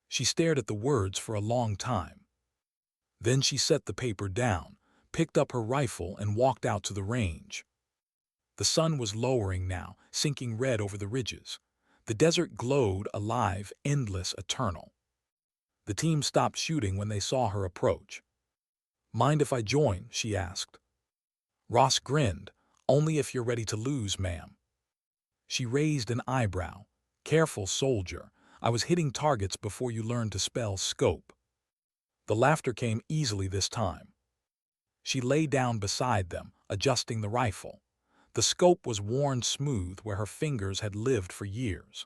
She stared at the words for a long time. Then she set the paper down, picked up her rifle, and walked out to the range. The sun was lowering now, sinking red over the ridges. The desert glowed, alive, endless, eternal. The team stopped shooting when they saw her approach. "Mind if I join?" she asked. Ross grinned. "Only if you're ready to lose, ma'am." She raised an eyebrow. "Careful, soldier. I was hitting targets before you learned to spell scope." The laughter came easily this time. She lay down beside them, adjusting the rifle. The scope was worn smooth where her fingers had lived for years.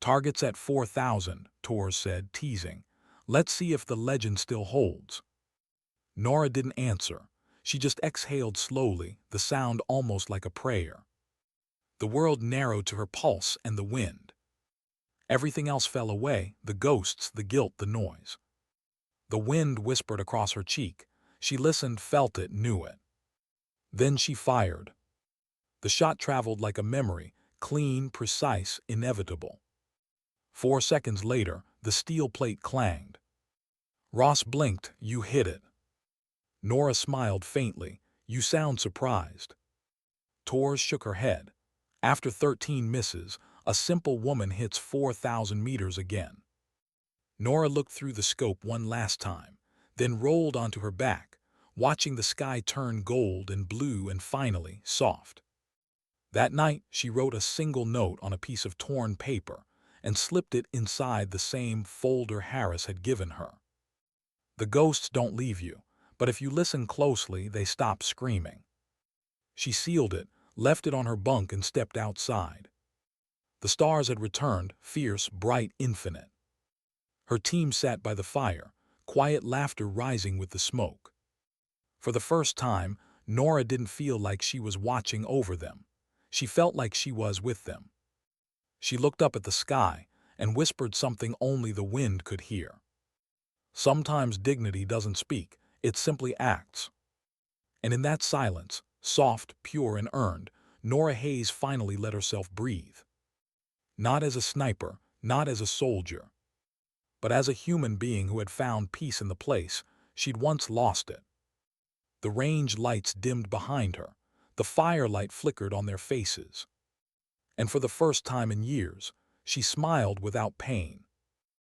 "Targets at 4,000, Torres said, teasing. "Let's see if the legend still holds." Norah didn't answer. She just exhaled slowly, the sound almost like a prayer. The world narrowed to her pulse and the wind. Everything else fell away, the ghosts, the guilt, the noise. The wind whispered across her cheek. She listened, felt it, knew it. Then she fired. The shot traveled like a memory, clean, precise, inevitable. 4 seconds later, the steel plate clanged. Ross blinked. "You hit it." Norah smiled faintly. "You sound surprised." Torres shook her head. "After 13 misses, a simple woman hits 4,000 meters again." Norah looked through the scope one last time, then rolled onto her back, watching the sky turn gold and blue and finally soft. That night, she wrote a single note on a piece of torn paper and slipped it inside the same folder Harris had given her. "The ghosts don't leave you, but if you listen closely, they stop screaming." She sealed it, left it on her bunk, and stepped outside. The stars had returned, fierce, bright, infinite. Her team sat by the fire, quiet laughter rising with the smoke. For the first time, Norah didn't feel like she was watching over them. She felt like she was with them. She looked up at the sky and whispered something only the wind could hear. "Sometimes dignity doesn't speak, it simply acts." And in that silence, soft, pure, and earned, Norah Hayes finally let herself breathe. Not as a sniper, not as a soldier, but as a human being who had found peace in the place she'd once lost it. The range lights dimmed behind her. The firelight flickered on their faces. And for the first time in years, she smiled without pain.